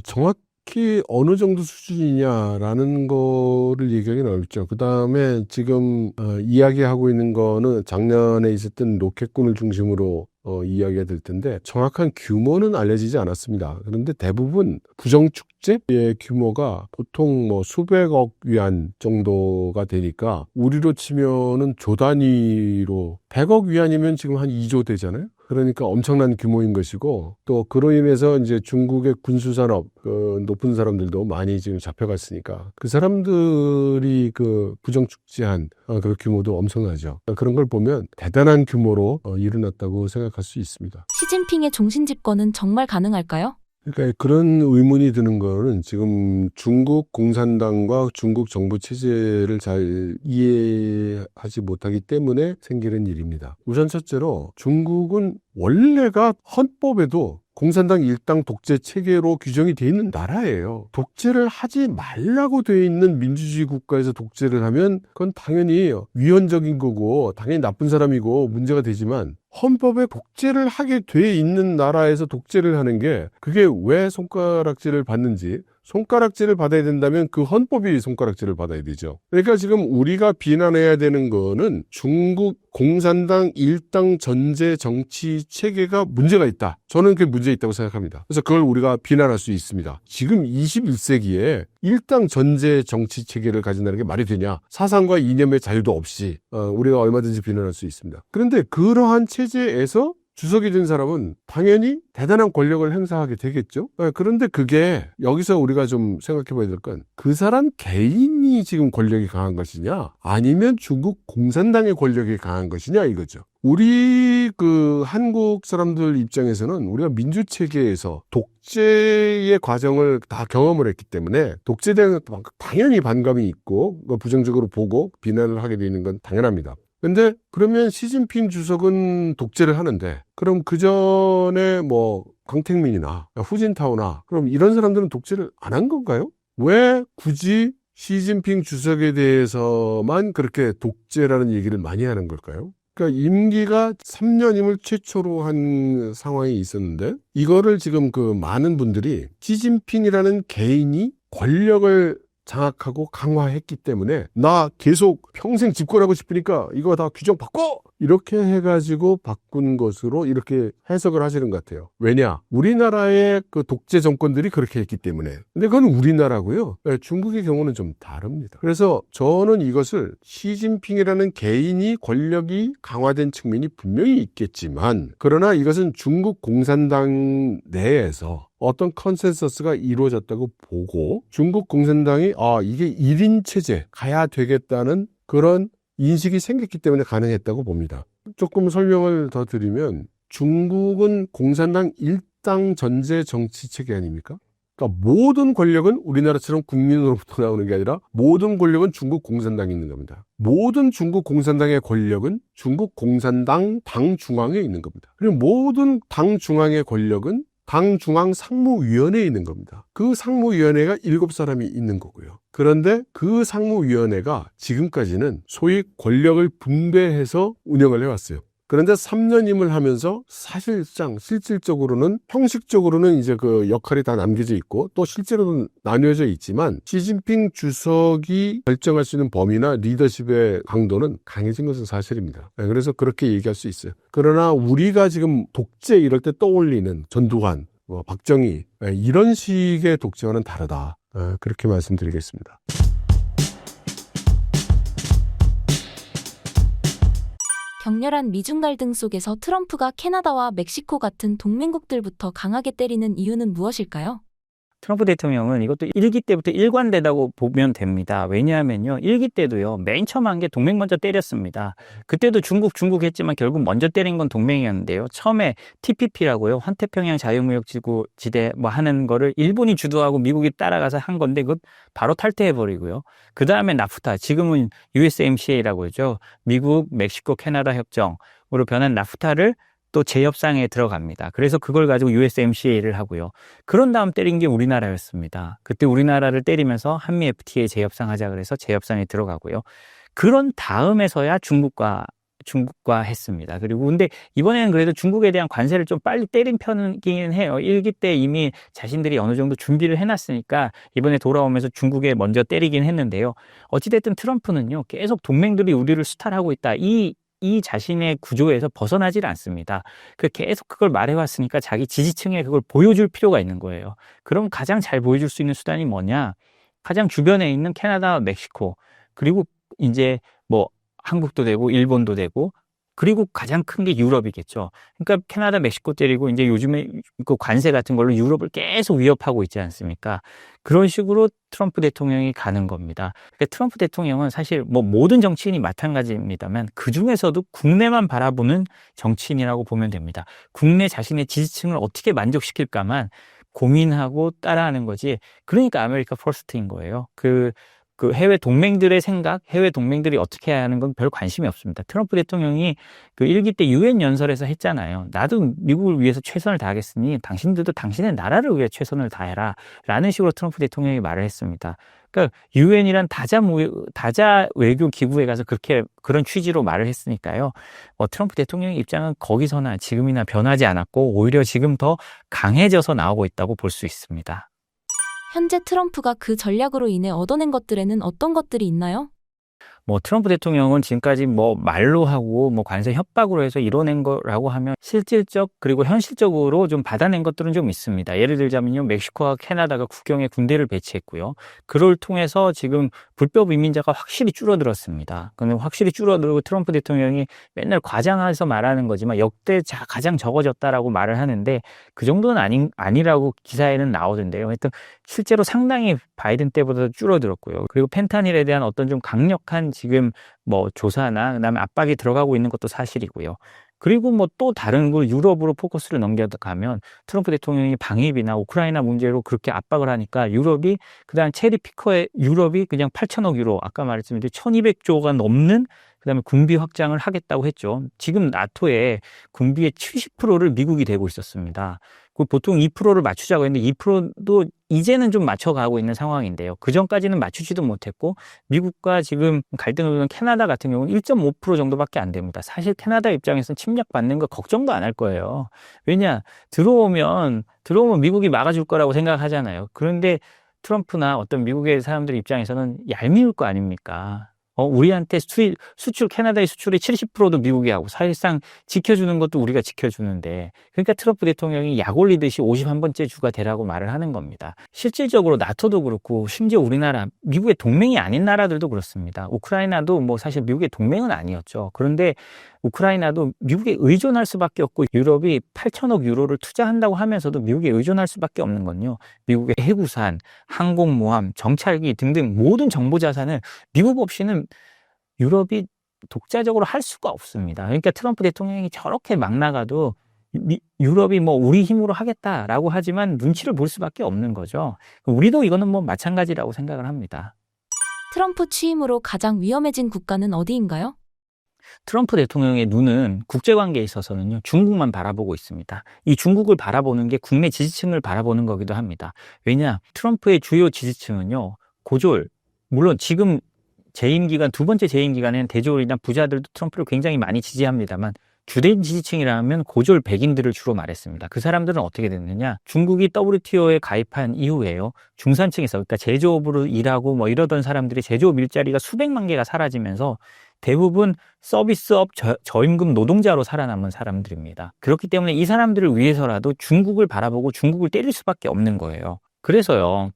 정확히 어느 정도 수준이냐라는 거를 얘기하기는 어렵죠. 그 다음에 지금 이야기하고 있는 거는 작년에 있었던 로켓군을 중심으로 이야기가 될 텐데, 정확한 규모는 알려지지 않았습니다. 그런데 대부분 부정축제의 규모가 보통 뭐 수백억 위안 정도가 되니까, 우리로 치면은 조 단위로 100억 위안이면 지금 한 2조 되잖아요. 그러니까 엄청난 규모인 것이고, 또 그로 인해서 이제 중국의 군수산업 그 높은 사람들도 많이 지금 잡혀갔으니까 그 사람들이 그 부정축제한 그 규모도 엄청나죠. 그런 걸 보면 대단한 규모로 일어났다고 생각할 수 있습니다. 시진핑의 종신 집권은 정말 가능할까요? 그러니까 그런 의문이 드는 거는 지금 중국 공산당과 중국 정부 체제를 잘 이해하지 못하기 때문에 생기는 일입니다. 우선 첫째로 중국은 원래가 헌법에도 공산당 일당 독재 체계로 규정이 되어 있는 나라예요. 독재를 하지 말라고 되어 있는 민주주의 국가에서 독재를 하면 그건 당연히 위헌적인 거고 당연히 나쁜 사람이고 문제가 되지만, 헌법에 독재를 하게 돼 있는 나라에서 독재를 하는 게 그게 왜 손가락질을 받는지, 손가락질을 받아야 된다면 그 헌법이 손가락질을 받아야 되죠. 그러니까 지금 우리가 비난해야 되는 거는 중국 공산당 일당 전제 정치 체계가 문제가 있다. 저는 그게 문제 있다고 생각합니다. 그래서 그걸 우리가 비난할 수 있습니다. 지금 21세기에 일당 전제 정치 체계를 가진다는 게 말이 되냐? 사상과 이념의 자유도 없이 우리가 얼마든지 비난할 수 있습니다. 그런데 그러한 체제에서 주석이 된 사람은 당연히 대단한 권력을 행사하게 되겠죠. 그런데 그게 여기서 우리가 좀 생각해 봐야 될 건, 그 사람 개인이 지금 권력이 강한 것이냐, 아니면 중국 공산당의 권력이 강한 것이냐 이거죠. 우리 그 한국 사람들 입장에서는 우리가 민주체계에서 독재의 과정을 다 경험을 했기 때문에 독재에 대한 당연히 반감이 있고 부정적으로 보고 비난을 하게 되는 건 당연합니다. 근데 그러면 시진핑 주석은 독재를 하는데, 그럼 그 전에 뭐 강택민이나 후진타오나 그럼 이런 사람들은 독재를 안 한 건가요? 왜 굳이 시진핑 주석에 대해서만 그렇게 독재라는 얘기를 많이 하는 걸까요? 그러니까 임기가 3년임을 최초로 한 상황이 있었는데, 이거를 지금 그 많은 분들이 시진핑이라는 개인이 권력을 장악하고 강화했기 때문에 나 계속 평생 집권하고 싶으니까 이거 다 규정 바꿔! 이렇게 해가지고 바꾼 것으로 이렇게 해석을 하시는 것 같아요. 왜냐? 우리나라의 그 독재 정권들이 그렇게 했기 때문에. 근데 그건 우리나라고요. 중국의 경우는 좀 다릅니다. 그래서 저는 이것을 시진핑이라는 개인이 권력이 강화된 측면이 분명히 있겠지만, 그러나 이것은 중국 공산당 내에서 어떤 컨센서스가 이루어졌다고 보고, 중국 공산당이 이게 1인 체제 가야 되겠다는 그런 인식이 생겼기 때문에 가능했다고 봅니다. 조금 설명을 더 드리면, 중국은 공산당 일당 전제 정치 체계 아닙니까? 그러니까 모든 권력은 우리나라처럼 국민으로부터 나오는 게 아니라 모든 권력은 중국 공산당에 있는 겁니다. 모든 중국 공산당의 권력은 중국 공산당 당 중앙에 있는 겁니다. 그리고 모든 당 중앙의 권력은 당 중앙 상무위원회에 있는 겁니다. 그 상무위원회가 7사람이 있는 거고요. 그런데 그 상무위원회가 지금까지는 소위 권력을 분배해서 운영을 해왔어요. 그런데 3년임을 하면서 사실상 실질적으로는 형식적으로는 이제 그 역할이 다 남겨져 있고 또 실제로는 나뉘어져 있지만, 시진핑 주석이 결정할 수 있는 범위나 리더십의 강도는 강해진 것은 사실입니다. 그래서 그렇게 얘기할 수 있어요. 그러나 우리가 지금 독재 이럴 때 떠올리는 전두환, 박정희 이런 식의 독재와는 다르다. 그렇게 말씀드리겠습니다. 격렬한 미중 갈등 속에서 트럼프가 캐나다와 멕시코 같은 동맹국들부터 강하게 때리는 이유는 무엇일까요? 트럼프 대통령은 이것도 1기 때부터 일관되다고 보면 됩니다. 왜냐하면요, 1기 때도요, 맨 처음 한 게 동맹 먼저 때렸습니다. 그때도 중국 했지만 결국 먼저 때린 건 동맹이었는데요. 처음에 TPP라고요, 환태평양 자유무역지대 뭐 하는 거를 일본이 주도하고 미국이 따라가서 한 건데 그것 바로 탈퇴해버리고요. 그 다음에 나프타, 지금은 USMCA라고 하죠. 미국, 멕시코, 캐나다 협정으로 변한 나프타를 또 재협상에 들어갑니다. 그래서 그걸 가지고 USMCA를 하고요. 그런 다음 때린 게 우리나라였습니다. 그때 우리나라를 때리면서 한미 FTA 재협상 하자 그래서 재협상에 들어가고요. 그런 다음에서야 중국과 했습니다. 그리고 근데 이번에는 그래도 중국에 대한 관세를 좀 빨리 때린 편이긴 해요. 1기 때 이미 자신들이 어느 정도 준비를 해놨으니까 이번에 돌아오면서 중국에 먼저 때리긴 했는데요. 어찌됐든 트럼프는요, 계속 동맹들이 우리를 수탈하고 있다. 이 자신의 구조에서 벗어나질 않습니다. 계속 그걸 말해왔으니까 자기 지지층에 그걸 보여줄 필요가 있는 거예요. 그럼 가장 잘 보여줄 수 있는 수단이 뭐냐? 가장 주변에 있는 캐나다, 멕시코, 그리고 이제 뭐 한국도 되고 일본도 되고, 그리고 가장 큰 게 유럽이겠죠. 그러니까 캐나다, 멕시코 때리고 이제 요즘에 그 관세 같은 걸로 유럽을 계속 위협하고 있지 않습니까? 그런 식으로 트럼프 대통령이 가는 겁니다. 그러니까 트럼프 대통령은 사실 뭐 모든 정치인이 마찬가지입니다만 그 중에서도 국내만 바라보는 정치인이라고 보면 됩니다. 국내 자신의 지지층을 어떻게 만족시킬까만 고민하고 따라하는 거지. 그러니까 아메리카 퍼스트인 거예요. 그 해외 동맹들의 생각, 해외 동맹들이 어떻게 해야 하는 건 별 관심이 없습니다. 트럼프 대통령이 그 1기 때 유엔 연설에서 했잖아요. 나도 미국을 위해서 최선을 다하겠으니 당신들도 당신의 나라를 위해 최선을 다해라. 라는 식으로 트럼프 대통령이 말을 했습니다. 그러니까 유엔이란 다자 외교 기구에 가서 그런 취지로 말을 했으니까요. 트럼프 대통령의 입장은 거기서나 지금이나 변하지 않았고 오히려 지금 더 강해져서 나오고 있다고 볼 수 있습니다. 현재 트럼프가 그 전략으로 인해 얻어낸 것들에는 어떤 것들이 있나요? 트럼프 대통령은 지금까지 말로 하고 관세 협박으로 해서 이뤄낸 거라고 하면 실질적 그리고 현실적으로 좀 받아낸 것들은 좀 있습니다. 예를 들자면요, 멕시코와 캐나다가 국경에 군대를 배치했고요. 그걸 통해서 지금 불법 이민자가 확실히 줄어들었습니다. 근데 확실히 줄어들고 트럼프 대통령이 맨날 과장해서 말하는 거지만 역대 가장 적어졌다라고 말을 하는데 그 정도는 아니라고 기사에는 나오던데요. 하여튼 실제로 상당히 바이든 때보다 줄어들었고요. 그리고 펜타닐에 대한 어떤 좀 강력한 지금 조사나 그다음에 압박이 들어가고 있는 것도 사실이고요. 그리고 또 다른 걸 유럽으로 포커스를 넘겨가면 트럼프 대통령이 방위비나 우크라이나 문제로 그렇게 압박을 하니까 유럽이 그다음 체리 피커의 유럽이 그냥 8천억 유로 아까 말했지만 1200조가 넘는 그다음에 군비 확장을 하겠다고 했죠. 지금 나토의 군비의 70%를 미국이 대고 있었습니다. 보통 2%를 맞추자고 했는데 2%도 이제는 좀 맞춰가고 있는 상황인데요. 그 전까지는 맞추지도 못했고 미국과 지금 갈등을 두는 캐나다 같은 경우는 1.5% 정도밖에 안 됩니다. 사실 캐나다 입장에서는 침략받는 거 걱정도 안 할 거예요. 왜냐? 들어오면 미국이 막아줄 거라고 생각하잖아요. 그런데 트럼프나 어떤 미국의 사람들 입장에서는 얄미울 거 아닙니까? 우리한테 캐나다의 수출의 70%도 미국이 하고 사실상 지켜주는 것도 우리가 지켜주는데 그러니까 트럼프 대통령이 약 올리듯이 51번째 주가 되라고 말을 하는 겁니다. 실질적으로 나토도 그렇고 심지어 우리나라, 미국의 동맹이 아닌 나라들도 그렇습니다. 우크라이나도 사실 미국의 동맹은 아니었죠. 그런데 우크라이나도 미국에 의존할 수밖에 없고 유럽이 8천억 유로를 투자한다고 하면서도 미국에 의존할 수밖에 없는 건요. 미국의 해구산, 항공모함, 정찰기 등등 모든 정보 자산을 미국 없이는 유럽이 독자적으로 할 수가 없습니다. 그러니까 트럼프 대통령이 저렇게 막 나가도 유럽이 우리 힘으로 하겠다라고 하지만 눈치를 볼 수밖에 없는 거죠. 우리도 이거는 마찬가지라고 생각을 합니다. 트럼프 취임으로 가장 위험해진 국가는 어디인가요? 트럼프 대통령의 눈은 국제관계에 있어서는요, 중국만 바라보고 있습니다. 이 중국을 바라보는 게 국내 지지층을 바라보는 거기도 합니다. 왜냐? 트럼프의 주요 지지층은요, 고졸, 물론 지금 두 번째 재임 기간에는 대졸이나 부자들도 트럼프를 굉장히 많이 지지합니다만 주된 지지층이라면 고졸 백인들을 주로 말했습니다. 그 사람들은 어떻게 됐느냐? 중국이 WTO에 가입한 이후에요. 중산층에서, 그러니까 제조업으로 일하고 이러던 사람들이 제조업 일자리가 수백만 개가 사라지면서 대부분 서비스업 저임금 노동자로 살아남은 사람들입니다. 그렇기 때문에 이 사람들을 위해서라도 중국을 바라보고 중국을 때릴 수밖에 없는 거예요. 그래서요,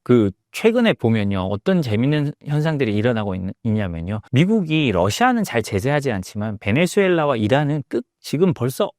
최근에 보면요, 어떤 재밌는 현상들이 일어나고 있냐면요. 미국이 러시아는 잘 제재하지 않지만 베네수엘라와 이란은 지금 벌써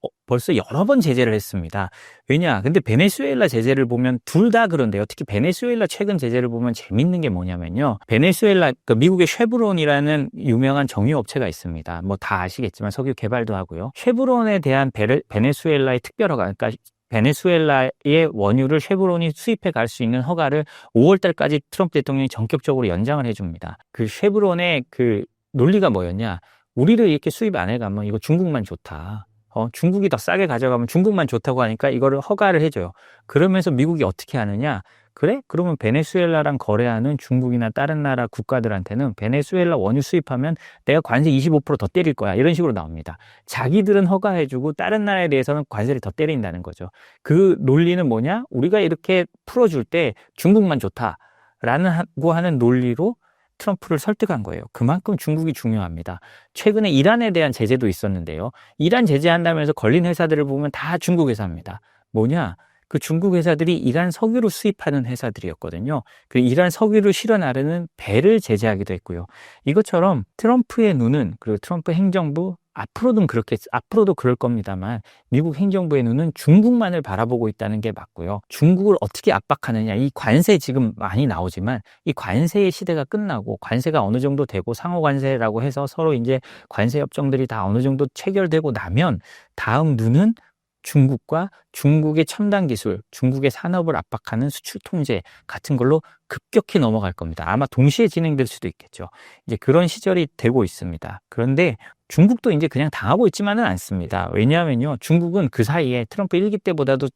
여러 번 제재를 했습니다. 왜냐? 근데 베네수엘라 제재를 보면 둘 다 그런데요. 특히 베네수엘라 최근 제재를 보면 재밌는 게 뭐냐면요. 베네수엘라, 그러니까 미국의 쉐브론이라는 유명한 정유 업체가 있습니다. 뭐 다 아시겠지만 석유 개발도 하고요. 쉐브론에 대한 베네수엘라의 특별 허가, 그러니까 베네수엘라의 원유를 쉐브론이 수입해 갈 수 있는 허가를 5월 달까지 트럼프 대통령이 전격적으로 연장을 해줍니다. 그 쉐브론의 그 논리가 뭐였냐? 우리를 이렇게 수입 안 해가면 이거 중국만 좋다. 중국이 더 싸게 가져가면 중국만 좋다고 하니까 이거를 허가를 해줘요. 그러면서 미국이 어떻게 하느냐? 그래? 그러면 베네수엘라랑 거래하는 중국이나 다른 나라 국가들한테는 베네수엘라 원유 수입하면 내가 관세 25% 더 때릴 거야. 이런 식으로 나옵니다. 자기들은 허가해주고 다른 나라에 대해서는 관세를 더 때린다는 거죠. 그 논리는 뭐냐? 우리가 이렇게 풀어줄 때 중국만 좋다라고 하는 논리로 트럼프를 설득한 거예요. 그만큼 중국이 중요합니다. 최근에 이란에 대한 제재도 있었는데요. 이란 제재한다면서 걸린 회사들을 보면 다 중국 회사입니다. 뭐냐? 그 중국 회사들이 이란 석유를 수입하는 회사들이었거든요. 그 이란 석유를 실어 나르는 배를 제재하기도 했고요. 이것처럼 트럼프의 눈은, 그리고 트럼프 행정부, 앞으로도 그럴 겁니다만 미국 행정부의 눈은 중국만을 바라보고 있다는 게 맞고요. 중국을 어떻게 압박하느냐, 이 관세 지금 많이 나오지만 이 관세의 시대가 끝나고 관세가 어느 정도 되고 상호 관세라고 해서 서로 이제 관세 협정들이 다 어느 정도 체결되고 나면 다음 눈은 중국과 중국의 첨단 기술, 중국의 산업을 압박하는 수출 통제 같은 걸로 급격히 넘어갈 겁니다. 아마 동시에 진행될 수도 있겠죠. 이제 그런 시절이 되고 있습니다. 그런데 중국도 이제 그냥 당하고 있지만은 않습니다. 왜냐하면요, 중국은 그 사이에 트럼프 1기 때보다도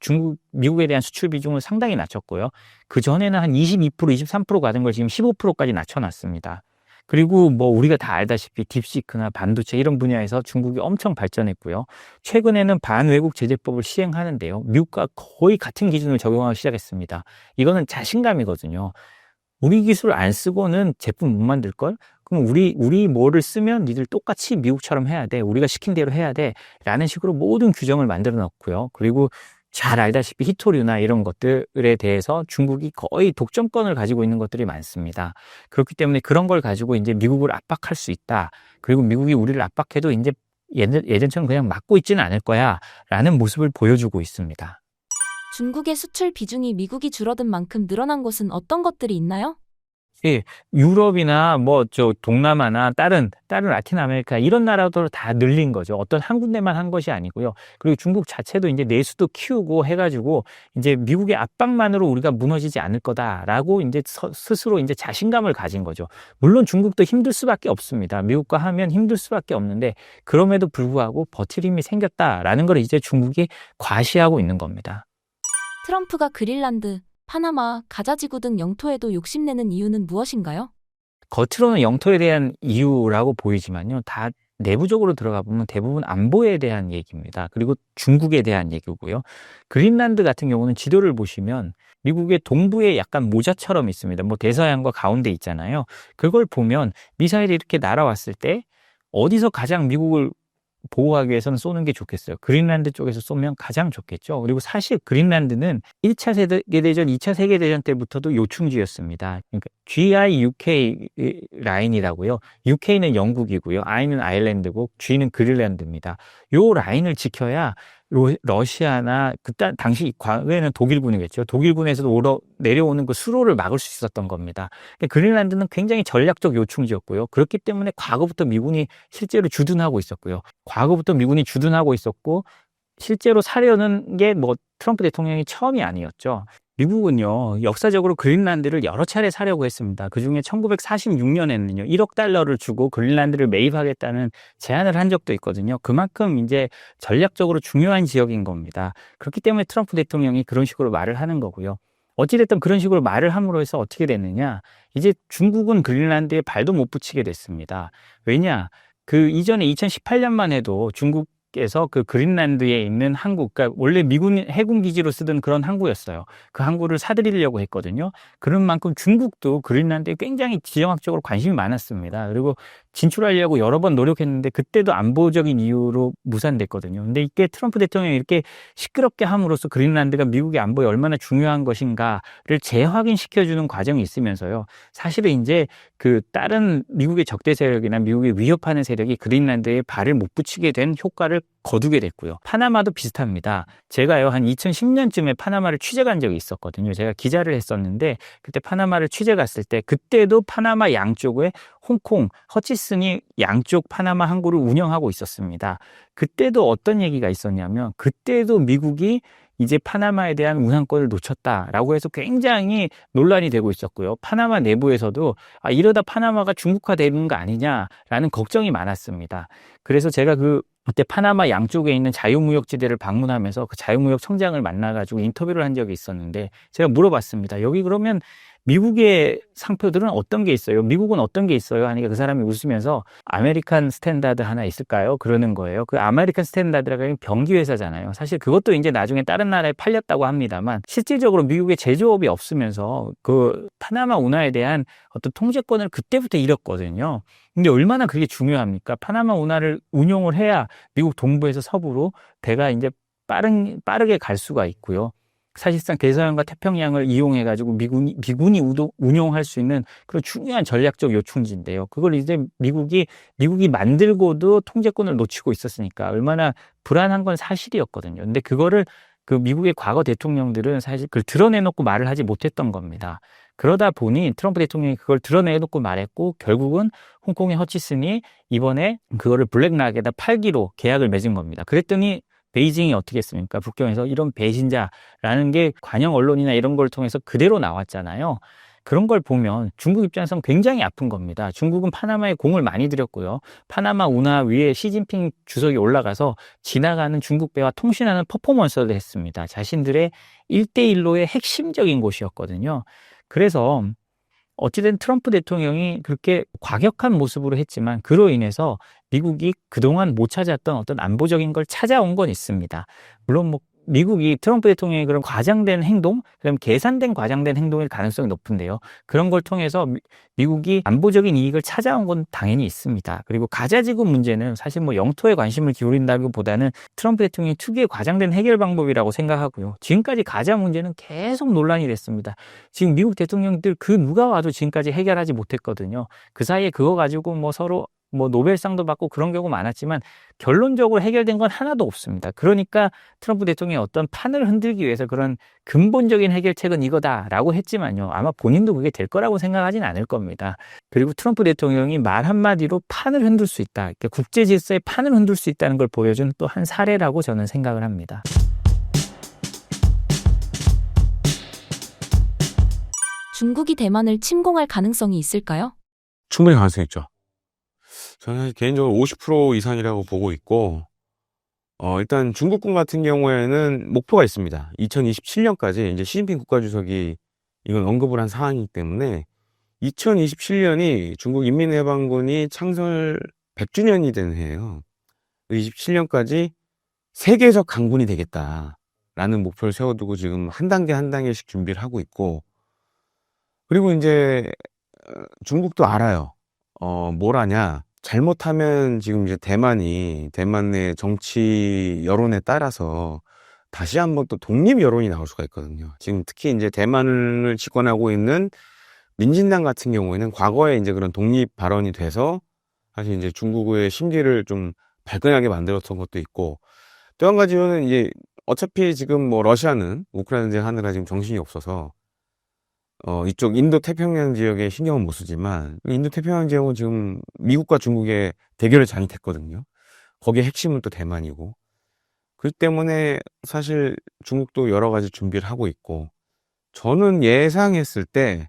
미국에 대한 수출 비중을 상당히 낮췄고요. 그 전에는 한 22%, 23% 가던 걸 지금 15%까지 낮춰놨습니다. 그리고 뭐 우리가 다 알다시피 딥시크나 반도체 이런 분야에서 중국이 엄청 발전했고요. 최근에는 반외국 제재법을 시행하는데요. 미국과 거의 같은 기준을 적용하기 시작했습니다. 이거는 자신감이거든요. 우리 기술 안 쓰고는 제품 못 만들걸? 그럼 우리 뭐를 쓰면 니들 똑같이 미국처럼 해야 돼. 우리가 시킨 대로 해야 돼. 라는 식으로 모든 규정을 만들어 놓고요. 그리고 잘 알다시피 히토류나 이런 것들에 대해서 중국이 거의 독점권을 가지고 있는 것들이 많습니다. 그렇기 때문에 그런 걸 가지고 이제 미국을 압박할 수 있다. 그리고 미국이 우리를 압박해도 이제 예전처럼 그냥 막고 있지는 않을 거야. 라는 모습을 보여주고 있습니다. 중국의 수출 비중이 미국이 줄어든 만큼 늘어난 곳은 어떤 것들이 있나요? 예, 유럽이나 동남아나 다른 라틴 아메리카 이런 나라도 다 늘린 거죠. 어떤 한 군데만 한 것이 아니고요. 그리고 중국 자체도 이제 내수도 키우고 해가지고 이제 미국의 압박만으로 우리가 무너지지 않을 거다라고 이제 스스로 이제 자신감을 가진 거죠. 물론 중국도 힘들 수밖에 없습니다. 미국과 하면 힘들 수밖에 없는데 그럼에도 불구하고 버틸 힘이 생겼다라는 걸 이제 중국이 과시하고 있는 겁니다. 트럼프가 그린란드, 파나마, 가자지구 등 영토에도 욕심내는 이유는 무엇인가요? 겉으로는 영토에 대한 이유라고 보이지만요. 다 내부적으로 들어가 보면 대부분 안보에 대한 얘기입니다. 그리고 중국에 대한 얘기고요. 그린란드 같은 경우는 지도를 보시면 미국의 동부에 약간 모자처럼 있습니다. 뭐 대서양과 가운데 있잖아요. 그걸 보면 미사일이 이렇게 날아왔을 때 어디서 가장 미국을 보호하기 위해서는 쏘는 게 좋겠어요. 그린란드 쪽에서 쏘면 가장 좋겠죠. 그리고 사실 그린란드는 1차 세계대전, 2차 세계대전 때부터도 요충지였습니다. 그러니까 GIUK 라인이라고요. UK는 영국이고요. I는 아일랜드고 G는 그린란드입니다. 요 라인을 지켜야 러시아나 당시 과거에는 독일군이겠죠. 독일군에서도 내려오는 그 수로를 막을 수 있었던 겁니다. 그린란드는 굉장히 전략적 요충지였고요. 그렇기 때문에 과거부터 미군이 실제로 주둔하고 있었고요. 실제로 사려는 게 트럼프 대통령이 처음이 아니었죠. 미국은요, 역사적으로 그린란드를 여러 차례 사려고 했습니다. 그 중에 1946년에는요, 1억 달러를 주고 그린란드를 매입하겠다는 제안을 한 적도 있거든요. 그만큼 이제 전략적으로 중요한 지역인 겁니다. 그렇기 때문에 트럼프 대통령이 그런 식으로 말을 하는 거고요. 어찌됐든 그런 식으로 말을 함으로 해서 어떻게 됐느냐, 이제 중국은 그린란드에 발도 못 붙이게 됐습니다. 왜냐, 그 이전에 2018년만 해도 중국에서 그 그린란드에 있는 항구, 그러니까 원래 미군 해군 기지로 쓰던 그런 항구였어요. 그 항구를 사들이려고 했거든요. 그런 만큼 중국도 그린란드에 굉장히 지정학적으로 관심이 많았습니다. 그리고 진출하려고 여러 번 노력했는데 그때도 안보적인 이유로 무산됐거든요. 근데 이게 트럼프 대통령이 이렇게 시끄럽게 함으로써 그린란드가 미국의 안보에 얼마나 중요한 것인가를 재확인시켜주는 과정이 있으면서요. 사실은 이제 그 다른 미국의 적대 세력이나 미국의 위협하는 세력이 그린란드에 발을 못 붙이게 된 효과를 거두게 됐고요. 파나마도 비슷합니다. 제가요, 한 2010년쯤에 파나마를 취재 간 적이 있었거든요. 제가 기자를 했었는데 그때 파나마를 취재 갔을 때 그때도 파나마 양쪽에 홍콩, 허치슨이 양쪽 파나마 항구를 운영하고 있었습니다. 그때도 어떤 얘기가 있었냐면 그때도 미국이 이제 파나마에 대한 운항권을 놓쳤다라고 해서 굉장히 논란이 되고 있었고요. 파나마 내부에서도 이러다 파나마가 중국화 되는 거 아니냐라는 걱정이 많았습니다. 그래서 제가 그때 파나마 양쪽에 있는 자유무역지대를 방문하면서 그 자유무역 청장을 만나가지고 인터뷰를 한 적이 있었는데 제가 물어봤습니다. 여기 그러면 미국의 상표들은 어떤 게 있어요? 미국은 어떤 게 있어요? 하니까 그 사람이 웃으면서 아메리칸 스탠다드 하나 있을까요? 그러는 거예요. 그 아메리칸 스탠다드가 병기 회사잖아요. 사실 그것도 이제 나중에 다른 나라에 팔렸다고 합니다만 실질적으로 미국의 제조업이 없으면서 그 파나마 운하에 대한 어떤 통제권을 그때부터 잃었거든요. 근데 얼마나 그게 중요합니까? 파나마 운하를 운용을 해야 미국 동부에서 서부로 배가 이제 빠르게 갈 수가 있고요. 사실상 대서양과 태평양을 이용해가지고 미군이 운용할 수 있는 그런 중요한 전략적 요충지인데요. 그걸 이제 미국이 만들고도 통제권을 놓치고 있었으니까 얼마나 불안한 건 사실이었거든요. 근데 그거를 그 미국의 과거 대통령들은 사실 그걸 드러내놓고 말을 하지 못했던 겁니다. 그러다 보니 트럼프 대통령이 그걸 드러내놓고 말했고 결국은 홍콩의 허치슨이 이번에 그거를 블랙락에다 팔기로 계약을 맺은 겁니다. 그랬더니 베이징이 어떻게 했습니까? 북경에서 이런 배신자라는 게 관영 언론이나 이런 걸 통해서 그대로 나왔잖아요. 그런 걸 보면 중국 입장에서는 굉장히 아픈 겁니다. 중국은 파나마에 공을 많이 들였고요. 파나마 운하 위에 시진핑 주석이 올라가서 지나가는 중국 배와 통신하는 퍼포먼스를 했습니다. 자신들의 1대1로의 핵심적인 곳이었거든요. 그래서 어찌된 트럼프 대통령이 그렇게 과격한 모습으로 했지만 그로 인해서 미국이 그동안 못 찾았던 어떤 안보적인 걸 찾아온 건 있습니다. 물론 미국이 트럼프 대통령의 그런 과장된 행동, 그다음 계산된 과장된 행동일 가능성이 높은데요. 그런 걸 통해서 미국이 안보적인 이익을 찾아온 건 당연히 있습니다. 그리고 가자지구 문제는 사실 영토에 관심을 기울인다기보다는 트럼프 대통령의 특유의 과장된 해결 방법이라고 생각하고요. 지금까지 가자 문제는 계속 논란이 됐습니다. 지금 미국 대통령들 그 누가 와도 지금까지 해결하지 못했거든요. 그 사이에 그거 가지고 서로 노벨상도 받고 그런 경우 많았지만 결론적으로 해결된 건 하나도 없습니다. 그러니까 트럼프 대통령이 어떤 판을 흔들기 위해서 그런 근본적인 해결책은 이거다라고 했지만요. 아마 본인도 그게 될 거라고 생각하진 않을 겁니다. 그리고 트럼프 대통령이 말 한마디로 판을 흔들 수 있다. 그러니까 국제 질서의 판을 흔들 수 있다는 걸 보여준 또 한 사례라고 저는 생각을 합니다. 중국이 대만을 침공할 가능성이 있을까요? 충분히 가능성이 있죠. 저는 개인적으로 50% 이상이라고 보고 있고, 일단 중국군 같은 경우에는 목표가 있습니다. 2027년까지 이제 시진핑 국가주석이 이건 언급을 한 사안이기 때문에 2027년이 중국 인민해방군이 창설 100주년이 되는 해예요. 27년까지 세계적 강군이 되겠다라는 목표를 세워두고 지금 한 단계 한 단계씩 준비를 하고 있고, 그리고 이제 중국도 알아요. 뭘 하냐? 잘못하면 지금 이제 대만의 정치 여론에 따라서 다시 한번 또 독립 여론이 나올 수가 있거든요. 지금 특히 이제 대만을 집권하고 있는 민진당 같은 경우에는 과거에 이제 그런 독립 발언이 돼서 사실 이제 중국의 심기를 좀 발끈하게 만들었던 것도 있고, 또 한 가지는 이제 어차피 지금 러시아는 우크라이나 전쟁 하느라 지금 정신이 없어서 이쪽 인도 태평양 지역에 신경은 못 쓰지만 인도 태평양 지역은 지금 미국과 중국의 대결에 장악했거든요. 거기에 핵심은 또 대만이고, 그렇기 때문에 사실 중국도 여러 가지 준비를 하고 있고, 저는 예상했을 때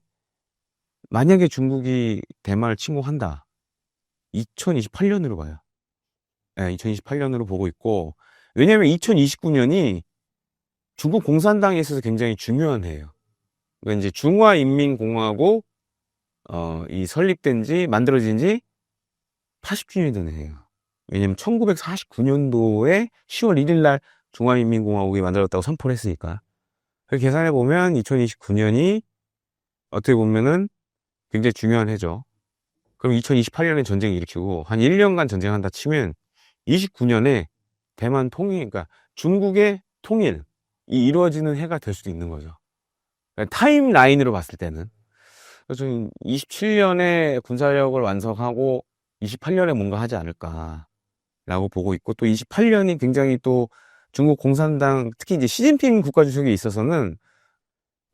만약에 중국이 대만을 침공한다, 2028년으로 봐요. 네, 2028년으로 보고 있고, 왜냐하면 2029년이 중국 공산당에 있어서 굉장히 중요한 해예요. 그러니까 이제 중화인민공화국 이 만들어진 지 80주년이 되는 해예요. 왜냐면 1949년도에 10월 1일 날 중화인민공화국이 만들어졌다고 선포를 했으니까. 그렇게 계산해 보면 2029년이 어떻게 보면은 굉장히 중요한 해죠. 그럼 2028년에 전쟁을 일으키고 한 1년간 전쟁한다 치면 29년에 대만 통일, 그러니까 중국의 통일이 이루어지는 해가 될 수도 있는 거죠. 그러니까 타임라인으로 봤을 때는. 그래서 27년에 군사력을 완성하고 28년에 뭔가 하지 않을까라고 보고 있고, 또 28년이 굉장히 또 중국 공산당, 특히 이제 시진핑 국가주석에 있어서는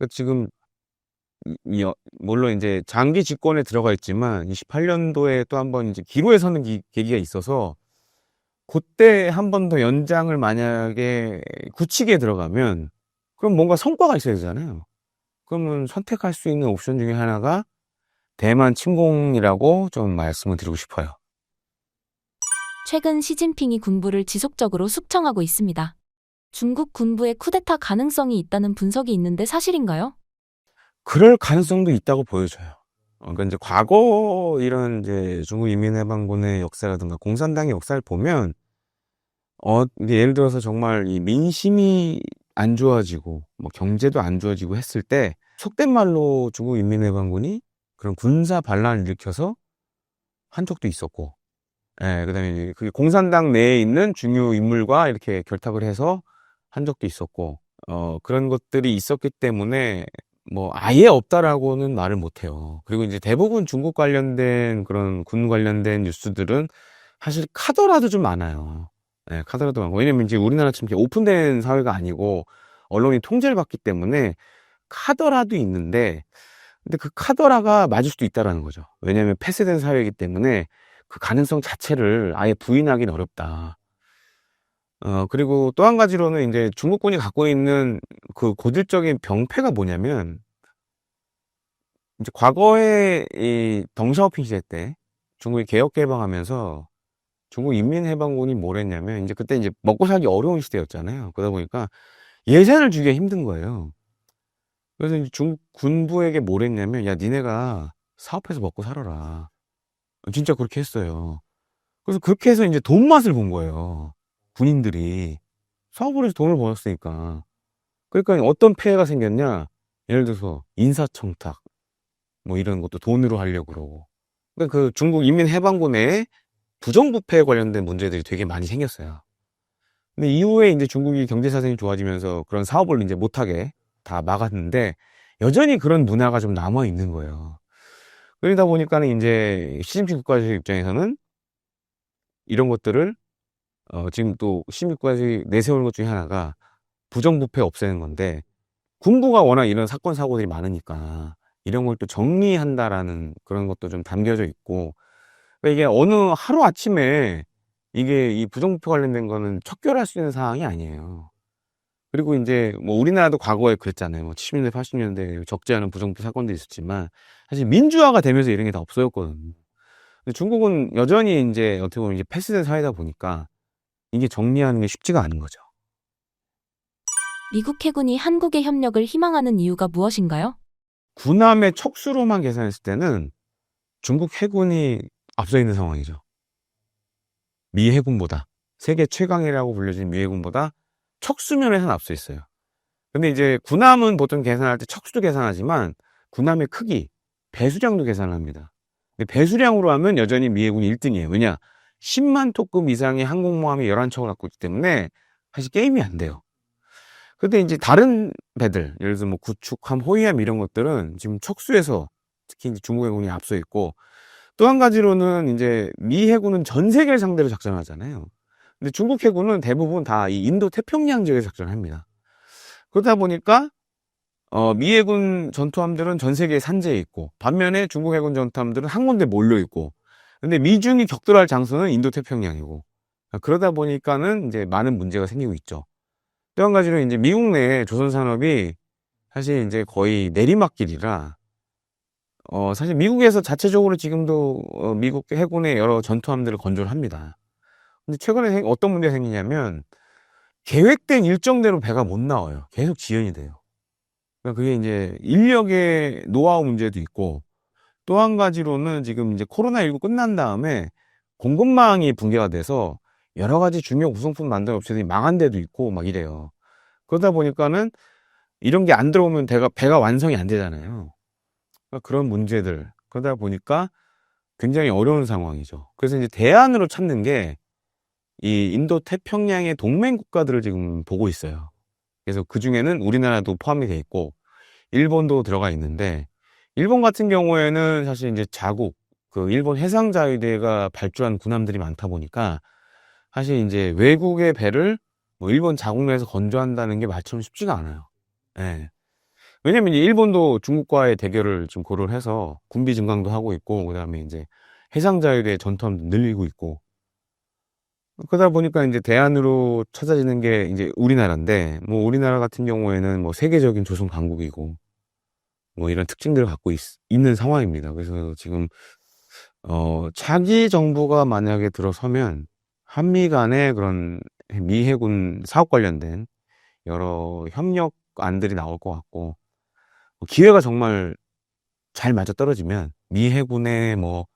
지금 물론 이제 장기 집권에 들어가 있지만 28년도에 또 한번 이제 기로에 서는 계기가 있어서 그때 한 번 더 연장을 만약에 굳히게 들어가면 그럼 뭔가 성과가 있어야 되잖아요. 그러면 선택할 수 있는 옵션 중에 하나가 대만 침공이라고 좀 말씀을 드리고 싶어요. 최근 시진핑이 군부를 지속적으로 숙청하고 있습니다. 중국 군부의 쿠데타 가능성이 있다는 분석이 있는데 사실인가요? 그럴 가능성도 있다고 보여져요. 그러니까 이제 과거 이런 이제 중국 인민해방군의 역사라든가 공산당의 역사를 보면 이제 예를 들어서 정말 이 민심이 안 좋아지고 뭐 경제도 안 좋아지고 했을 때 속된 말로 중국 인민해방군이 그런 군사 반란을 일으켜서 한 적도 있었고, 예, 그다음에 그 공산당 내에 있는 중요 인물과 이렇게 결탁을 해서 한 적도 있었고, 그런 것들이 있었기 때문에 뭐 아예 없다라고는 말을 못 해요. 그리고 이제 대부분 중국 관련된 그런 군 관련된 뉴스들은 사실 카더라도 좀 많아요. 네, 카더라도 많고. 왜냐면 이제 우리나라처럼 이렇게 오픈된 사회가 아니고 언론이 통제를 받기 때문에 카더라도 있는데, 근데 그 카더라가 맞을 수도 있다라는 거죠. 왜냐면 폐쇄된 사회이기 때문에 그 가능성 자체를 아예 부인하기는 어렵다. 그리고 또 한 가지로는 이제 중국군이 갖고 있는 그 고질적인 병폐가 뭐냐면, 이제 과거에 이 덩샤오핑 시대 때 중국이 개혁 개방하면서 중국 인민해방군이 뭘 했냐면, 이제 그때 이제 먹고 살기 어려운 시대였잖아요. 그러다 보니까 예산을 주기가 힘든 거예요. 그래서 이제 중국 군부에게 뭘 했냐면, 야, 니네가 사업해서 먹고 살아라. 진짜 그렇게 했어요. 그래서 그렇게 해서 이제 돈 맛을 본 거예요. 군인들이. 사업을 해서 돈을 벌었으니까. 그러니까 어떤 폐해가 생겼냐? 예를 들어서 인사청탁, 뭐 이런 것도 돈으로 하려고 그러고. 그러니까 그 중국 인민해방군 내에 부정부패에 관련된 문제들이 되게 많이 생겼어요. 근데 이후에 이제 중국이 경제사정이 좋아지면서 그런 사업을 이제 못하게 다 막았는데, 여전히 그런 문화가 좀 남아 있는 거예요. 그러다 보니까는 이제 시진핑 국가주석 입장에서는 이런 것들을 지금 또 시진핑 국가주석이 내세우는 것 중에 하나가 부정부패 없애는 건데, 군부가 워낙 이런 사건 사고들이 많으니까 이런 걸 또 정리한다라는 그런 것도 좀 담겨져 있고, 그러니까 이게 어느 하루 아침에 이게 이 부정부패 관련된 거는 척결할 수 있는 상황이 아니에요. 그리고 이제 뭐 우리나라도 과거에 그랬잖아요. 뭐 70년대, 80년대 적지 않은 부정부패 사건도 있었지만 사실 민주화가 되면서 이런 게 다 없어졌거든요. 근데 중국은 여전히 이제 어떻게 보면 이제 폐쇄된 사회다 보니까 이게 정리하는 게 쉽지가 않은 거죠. 미국 해군이 한국의 협력을 희망하는 이유가 무엇인가요? 군함의 척수로만 계산했을 때는 중국 해군이 앞서 있는 상황이죠. 미 해군보다. 세계 최강이라고 불려진 미 해군보다 척수면에서는 앞서 있어요. 근데 이제 군함은 보통 계산할 때 척수도 계산하지만 군함의 크기, 배수량도 계산합니다. 근데 배수량으로 하면 여전히 미 해군이 1등이에요. 왜냐? 10만 톤급 이상의 항공모함이 11척을 갖고 있기 때문에 사실 게임이 안 돼요. 근데 이제 다른 배들, 예를 들어서 뭐 구축함, 호위함 이런 것들은 지금 척수에서 특히 이제 중국 해군이 앞서 있고, 또 한 가지로는 이제 미 해군은 전 세계를 상대로 작전하잖아요. 근데 중국 해군은 대부분 다 이 인도 태평양 지역에 작전을 합니다. 그러다 보니까 미 해군 전투함들은 전 세계에 산재해 있고, 반면에 중국 해군 전투함들은 한 군데 몰려 있고, 근데 미중이 격돌할 장소는 인도 태평양이고, 그러다 보니까는 이제 많은 문제가 생기고 있죠. 또 한 가지로 이제 미국 내 조선 산업이 사실 이제 거의 내리막길이라, 사실 미국에서 자체적으로 지금도 미국 해군의 여러 전투함들을 건조를 합니다. 근데 최근에 어떤 문제가 생기냐면 계획된 일정대로 배가 못 나와요. 계속 지연이 돼요. 그러니까 그게 이제 인력의 노하우 문제도 있고, 또 한 가지로는 지금 이제 코로나19 끝난 다음에 공급망이 붕괴가 돼서 여러 가지 중요 구성품 만드는 업체들이 망한 데도 있고 막 이래요. 그러다 보니까는 이런 게 안 들어오면 배가 완성이 안 되잖아요. 그러니까 그런 문제들. 그러다 보니까 굉장히 어려운 상황이죠. 그래서 이제 대안으로 찾는 게 이 인도 태평양의 동맹 국가들을 지금 보고 있어요. 그래서 그 중에는 우리나라도 포함이 돼 있고 일본도 들어가 있는데, 일본 같은 경우에는 사실 이제 자국, 그 일본 해상자위대가 발주한 군함들이 많다 보니까 사실 이제 외국의 배를 뭐 일본 자국 내에서 건조한다는 게 말처럼 쉽지가 않아요. 예. 왜냐면 이제 일본도 중국과의 대결을 좀 고려를 해서 군비 증강도 하고 있고, 그다음에 이제 해상자위대 전투함도 늘리고 있고, 그러다 보니까 이제 대안으로 찾아지는 게 이제 우리나라인데, 뭐 우리나라 같은 경우에는 뭐 세계적인 조선 강국이고 뭐 이런 특징들을 갖고 있는 상황입니다. 그래서 지금 차기 정부가 만약에 들어서면 한미 간의 그런 미 해군 사업 관련된 여러 협력안들이 나올 것 같고, 기회가 정말 잘 맞아 떨어지면 미 해군의 뭐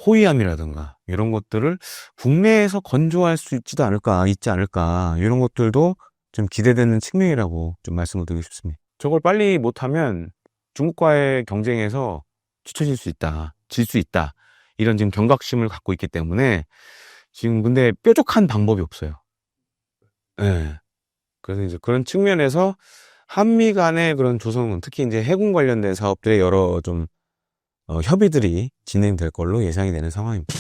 호위함이라든가 이런 것들을 국내에서 건조할 수 있지 않을까, 이런 것들도 좀 기대되는 측면이라고 좀 말씀을 드리고 싶습니다. 저걸 빨리 못하면 중국과의 경쟁에서 뒤처질 수 있다, 질 수 있다, 이런 지금 경각심을 갖고 있기 때문에 지금 근데 뾰족한 방법이 없어요. 예. 그래서 이제 그런 측면에서 한미 간의 그런 조성은, 특히 이제 해군 관련된 사업들의 여러 좀 협의들이 진행될 걸로 예상이 되는 상황입니다.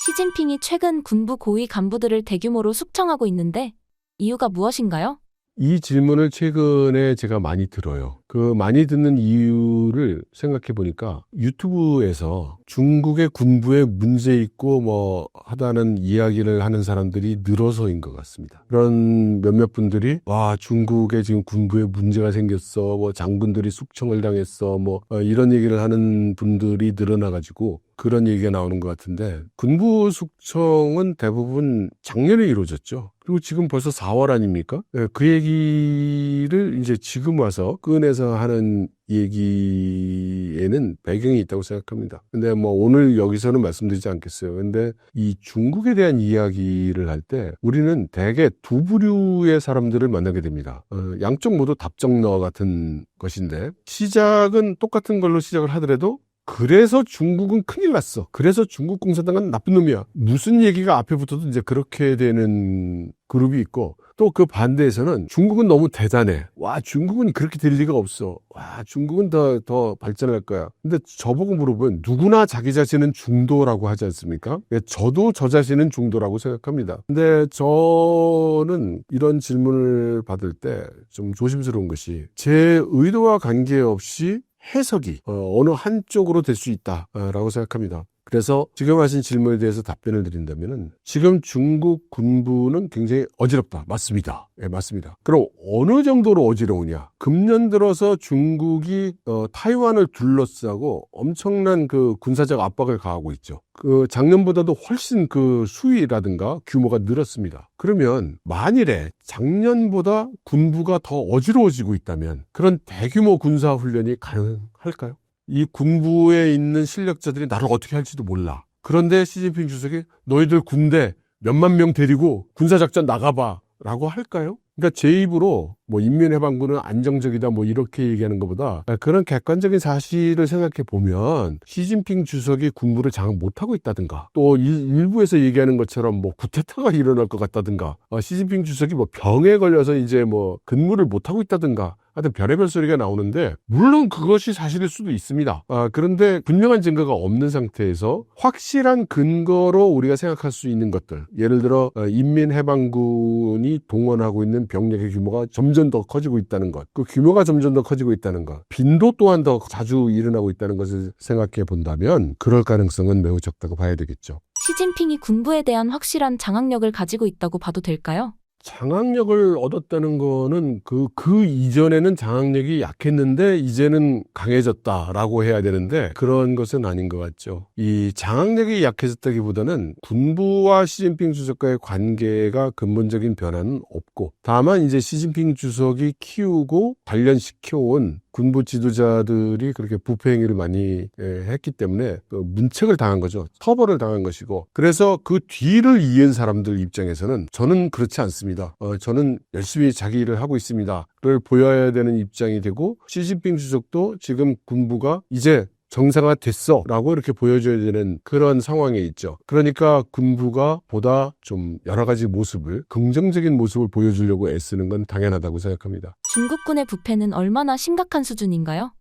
시진핑이 최근 군부 고위 간부들을 대규모로 숙청하고 있는데 이유가 무엇인가요? 이 질문을 최근에 제가 많이 들어요. 그 많이 듣는 이유를 생각해 보니까 유튜브에서 중국의 군부에 문제 있고 뭐 하다는 이야기를 하는 사람들이 늘어서인 것 같습니다. 그런 몇몇 분들이 중국에 지금 군부에 문제가 생겼어, 뭐 장군들이 숙청을 당했어, 뭐 이런 얘기를 하는 분들이 늘어나가지고 그런 얘기가 나오는 것 같은데, 군부 숙청은 대부분 작년에 이루어졌죠. 그리고 지금 벌써 4월 아닙니까? 그 얘기를 이제 지금 와서 꺼내서 하는 얘기에는 배경이 있다고 생각합니다. 근데 뭐 오늘 여기서는 말씀드리지 않겠어요. 근데 이 중국에 대한 이야기를 할 때 우리는 대개 두 부류의 사람들을 만나게 됩니다. 양쪽 모두 답정너 같은 것인데, 시작은 똑같은 걸로 시작을 하더라도 그래서 중국은 큰일 났어, 그래서 중국 공산당은 나쁜 놈이야, 무슨 얘기가 앞에 붙어도 이제 그렇게 되는 그룹이 있고, 또 그 반대에서는 중국은 너무 대단해, 중국은 그렇게 될 리가 없어, 중국은 더 발전할 거야. 근데 저보고 물어보면 누구나 자기 자신은 중도라고 하지 않습니까? 저도 저 자신은 중도라고 생각합니다. 근데 저는 이런 질문을 받을 때 좀 조심스러운 것이, 제 의도와 관계없이 해석이 어느 한쪽으로 될 수 있다라고 생각합니다. 그래서 지금 하신 질문에 대해서 답변을 드린다면은, 지금 중국 군부는 굉장히 어지럽다. 맞습니다. 예, 맞습니다. 그럼 어느 정도로 어지러우냐? 금년 들어서 중국이 타이완을 둘러싸고 엄청난 그 군사적 압박을 가하고 있죠. 그 작년보다도 훨씬 그 수위라든가 규모가 늘었습니다. 그러면 만일에 작년보다 군부가 더 어지러워지고 있다면 그런 대규모 군사 훈련이 가능할까요? 이 군부에 있는 실력자들이 나를 어떻게 할지도 몰라. 그런데 시진핑 주석이 너희들 군대 몇만 명 데리고 군사작전 나가봐 라고 할까요? 그러니까 제 입으로 뭐 인민해방군은 안정적이다 뭐 이렇게 얘기하는 것보다, 그런 객관적인 사실을 생각해 보면 시진핑 주석이 군부를 장악 못하고 있다든가, 또 일부에서 얘기하는 것처럼 뭐 쿠데타가 일어날 것 같다든가, 시진핑 주석이 뭐 병에 걸려서 이제 뭐 근무를 못하고 있다든가, 하여튼 별의별 소리가 나오는데, 물론 그것이 사실일 수도 있습니다. 그런데 분명한 증거가 없는 상태에서 확실한 근거로 우리가 생각할 수 있는 것들, 예를 들어 인민해방군이 동원하고 있는 병력의 규모가 점점 더 커지고 있다는 것, 그 규모가 점점 더 커지고 있다는 것, 빈도 또한 더 자주 일어나고 있다는 것을 생각해 본다면 그럴 가능성은 매우 적다고 봐야 되겠죠. 시진핑이 군부에 대한 확실한 장악력을 가지고 있다고 봐도 될까요? 장악력을 얻었다는 거는 그 이전에는 장악력이 약했는데 이제는 강해졌다라고 해야 되는데, 그런 것은 아닌 것 같죠. 이 장악력이 약해졌다기보다는 군부와 시진핑 주석과의 관계가 근본적인 변화는 없고, 다만 이제 시진핑 주석이 키우고 단련시켜온 군부 지도자들이 그렇게 부패 행위를 많이 했기 때문에 그 문책을 당한 거죠. 처벌을 당한 것이고, 그래서 그 뒤를 이은 사람들 입장에서는 저는 그렇지 않습니다. 저는 열심히 자기 일을 하고 있습니다를 보여야 되는 입장이 되고, 시진핑 주석도 지금 군부가 이제 정상화됐어 라고 이렇게 보여줘야 되는 그런 상황에 있죠. 그러니까 군부가 보다 좀 여러 가지 모습을, 긍정적인 모습을 보여주려고 애쓰는 건 당연하다고 생각합니다. 중국군의 부패는 얼마나 심각한 수준인가요?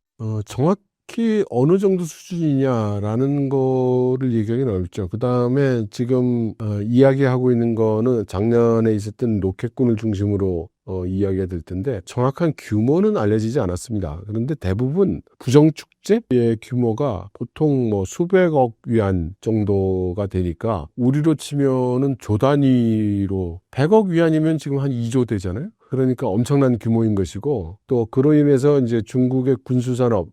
정확히 어느 정도 수준이냐라는 거를 얘기하기는 어렵죠. 그 다음에 지금 이야기하고 있는 거는 작년에 있었던 로켓군을 중심으로 이야기가 될 텐데, 정확한 규모는 알려지지 않았습니다. 그런데 대부분 부정축제의 규모가 보통 뭐 수백억 위안 정도가 되니까, 우리로 치면은 조 단위로 100억 위안이면 지금 한 2조 되잖아요. 그러니까 엄청난 규모인 것이고, 또 그로 인해서 이제 중국의 군수산업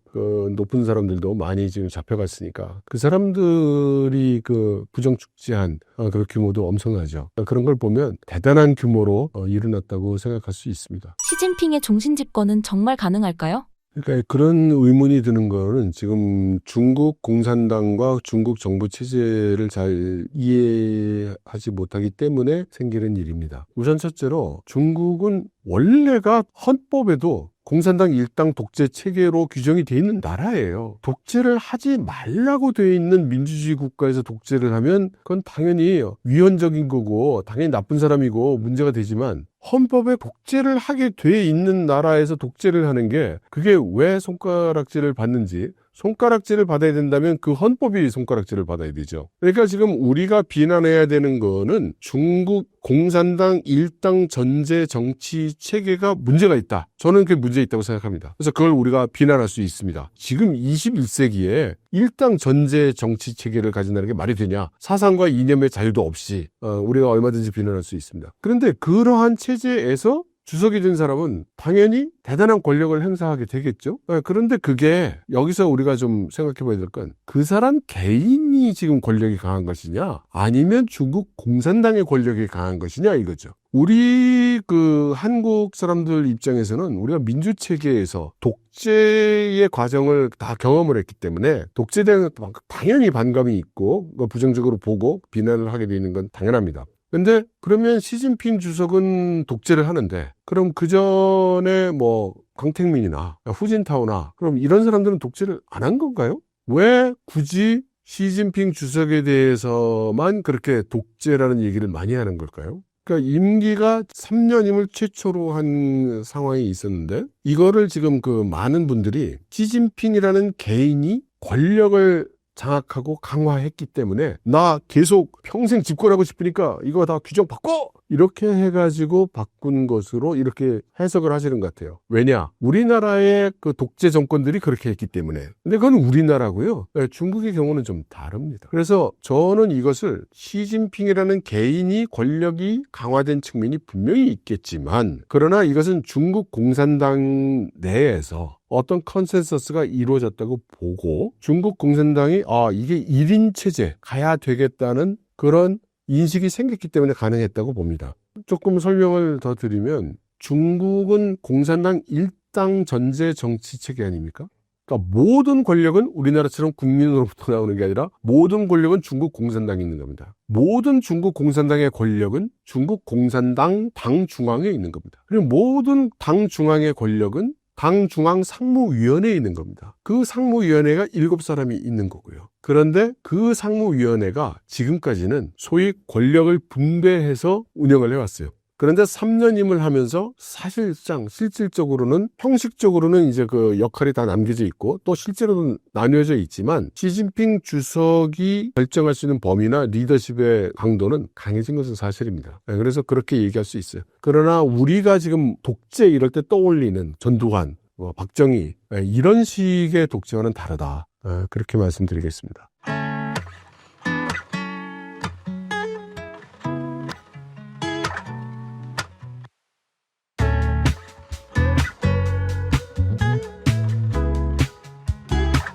높은 사람들도 많이 지금 잡혀갔으니까 그 사람들이 그 부정축제한 그 규모도 엄청나죠. 그런 걸 보면 대단한 규모로 일어났다고 생각할 수 있습니다. 시진핑의 종신 집권은 정말 가능할까요? 그러니까 그런 의문이 드는 거는 지금 중국 공산당과 중국 정부 체제를 잘 이해하지 못하기 때문에 생기는 일입니다. 우선 첫째로 중국은 원래가 헌법에도 공산당 일당 독재 체계로 규정이 돼 있는 나라예요. 독재를 하지 말라고 돼 있는 민주주의 국가에서 독재를 하면 그건 당연히 위헌적인 거고 당연히 나쁜 사람이고 문제가 되지만, 헌법에 독재를 하게 돼 있는 나라에서 독재를 하는 게 그게 왜 손가락질을 받는지, 손가락질을 받아야 된다면 그 헌법이 손가락질을 받아야 되죠. 그러니까 지금 우리가 비난해야 되는 거는 중국 공산당 일당 전제 정치 체계가 문제가 있다. 저는 그게 문제 있다고 생각합니다. 그래서 그걸 우리가 비난할 수 있습니다. 지금 21세기에 일당 전제 정치 체계를 가진다는 게 말이 되냐? 사상과 이념의 자유도 없이 우리가 얼마든지 비난할 수 있습니다. 그런데 그러한 체제에서 주석이 된 사람은 당연히 대단한 권력을 행사하게 되겠죠. 그런데 그게 여기서 우리가 좀 생각해 봐야 될 건, 그 사람 개인이 지금 권력이 강한 것이냐, 아니면 중국 공산당의 권력이 강한 것이냐 이거죠. 우리 그 한국 사람들 입장에서는 우리가 민주체계에서 독재의 과정을 다 경험을 했기 때문에 독재에 대한 당연히 반감이 있고 부정적으로 보고 비난을 하게 되는 건 당연합니다. 근데 그러면 시진핑 주석은 독재를 하는데, 그럼 그 전에 뭐 강택민이나 후진타오나 그럼 이런 사람들은 독재를 안 한 건가요? 왜 굳이 시진핑 주석에 대해서만 그렇게 독재라는 얘기를 많이 하는 걸까요? 그러니까 임기가 3년임을 최초로 한 상황이 있었는데, 이거를 지금 그 많은 분들이 시진핑이라는 개인이 권력을 장악하고 강화했기 때문에 나 계속 평생 집권하고 싶으니까 이거 다 규정 바꿔! 이렇게 해가지고 바꾼 것으로 이렇게 해석을 하시는 것 같아요. 왜냐? 우리나라의 그 독재 정권들이 그렇게 했기 때문에. 근데 그건 우리나라고요. 중국의 경우는 좀 다릅니다. 그래서 저는 이것을 시진핑이라는 개인이 권력이 강화된 측면이 분명히 있겠지만, 그러나 이것은 중국 공산당 내에서 어떤 컨센서스가 이루어졌다고 보고, 중국 공산당이 이게 1인 체제 가야 되겠다는 그런 인식이 생겼기 때문에 가능했다고 봅니다. 조금 설명을 더 드리면, 중국은 공산당 일당 전제 정치 체계 아닙니까? 그러니까 모든 권력은 우리나라처럼 국민으로부터 나오는 게 아니라 모든 권력은 중국 공산당에 있는 겁니다. 모든 중국 공산당의 권력은 중국 공산당 당 중앙에 있는 겁니다. 그리고 모든 당 중앙의 권력은 당 중앙 상무위원회에 있는 겁니다. 그 상무위원회가 7사람이 있는 거고요. 그런데 그 상무위원회가 지금까지는 소위 권력을 분배해서 운영을 해왔어요. 그런데 3년임을 하면서 사실상 실질적으로는 형식적으로는 이제 그 역할이 다 남겨져 있고 또 실제로는 나뉘어져 있지만, 시진핑 주석이 결정할 수 있는 범위나 리더십의 강도는 강해진 것은 사실입니다. 그래서 그렇게 얘기할 수 있어요. 그러나 우리가 지금 독재 이럴 때 떠올리는 전두환, 박정희 이런 식의 독재와는 다르다. 그렇게 말씀드리겠습니다.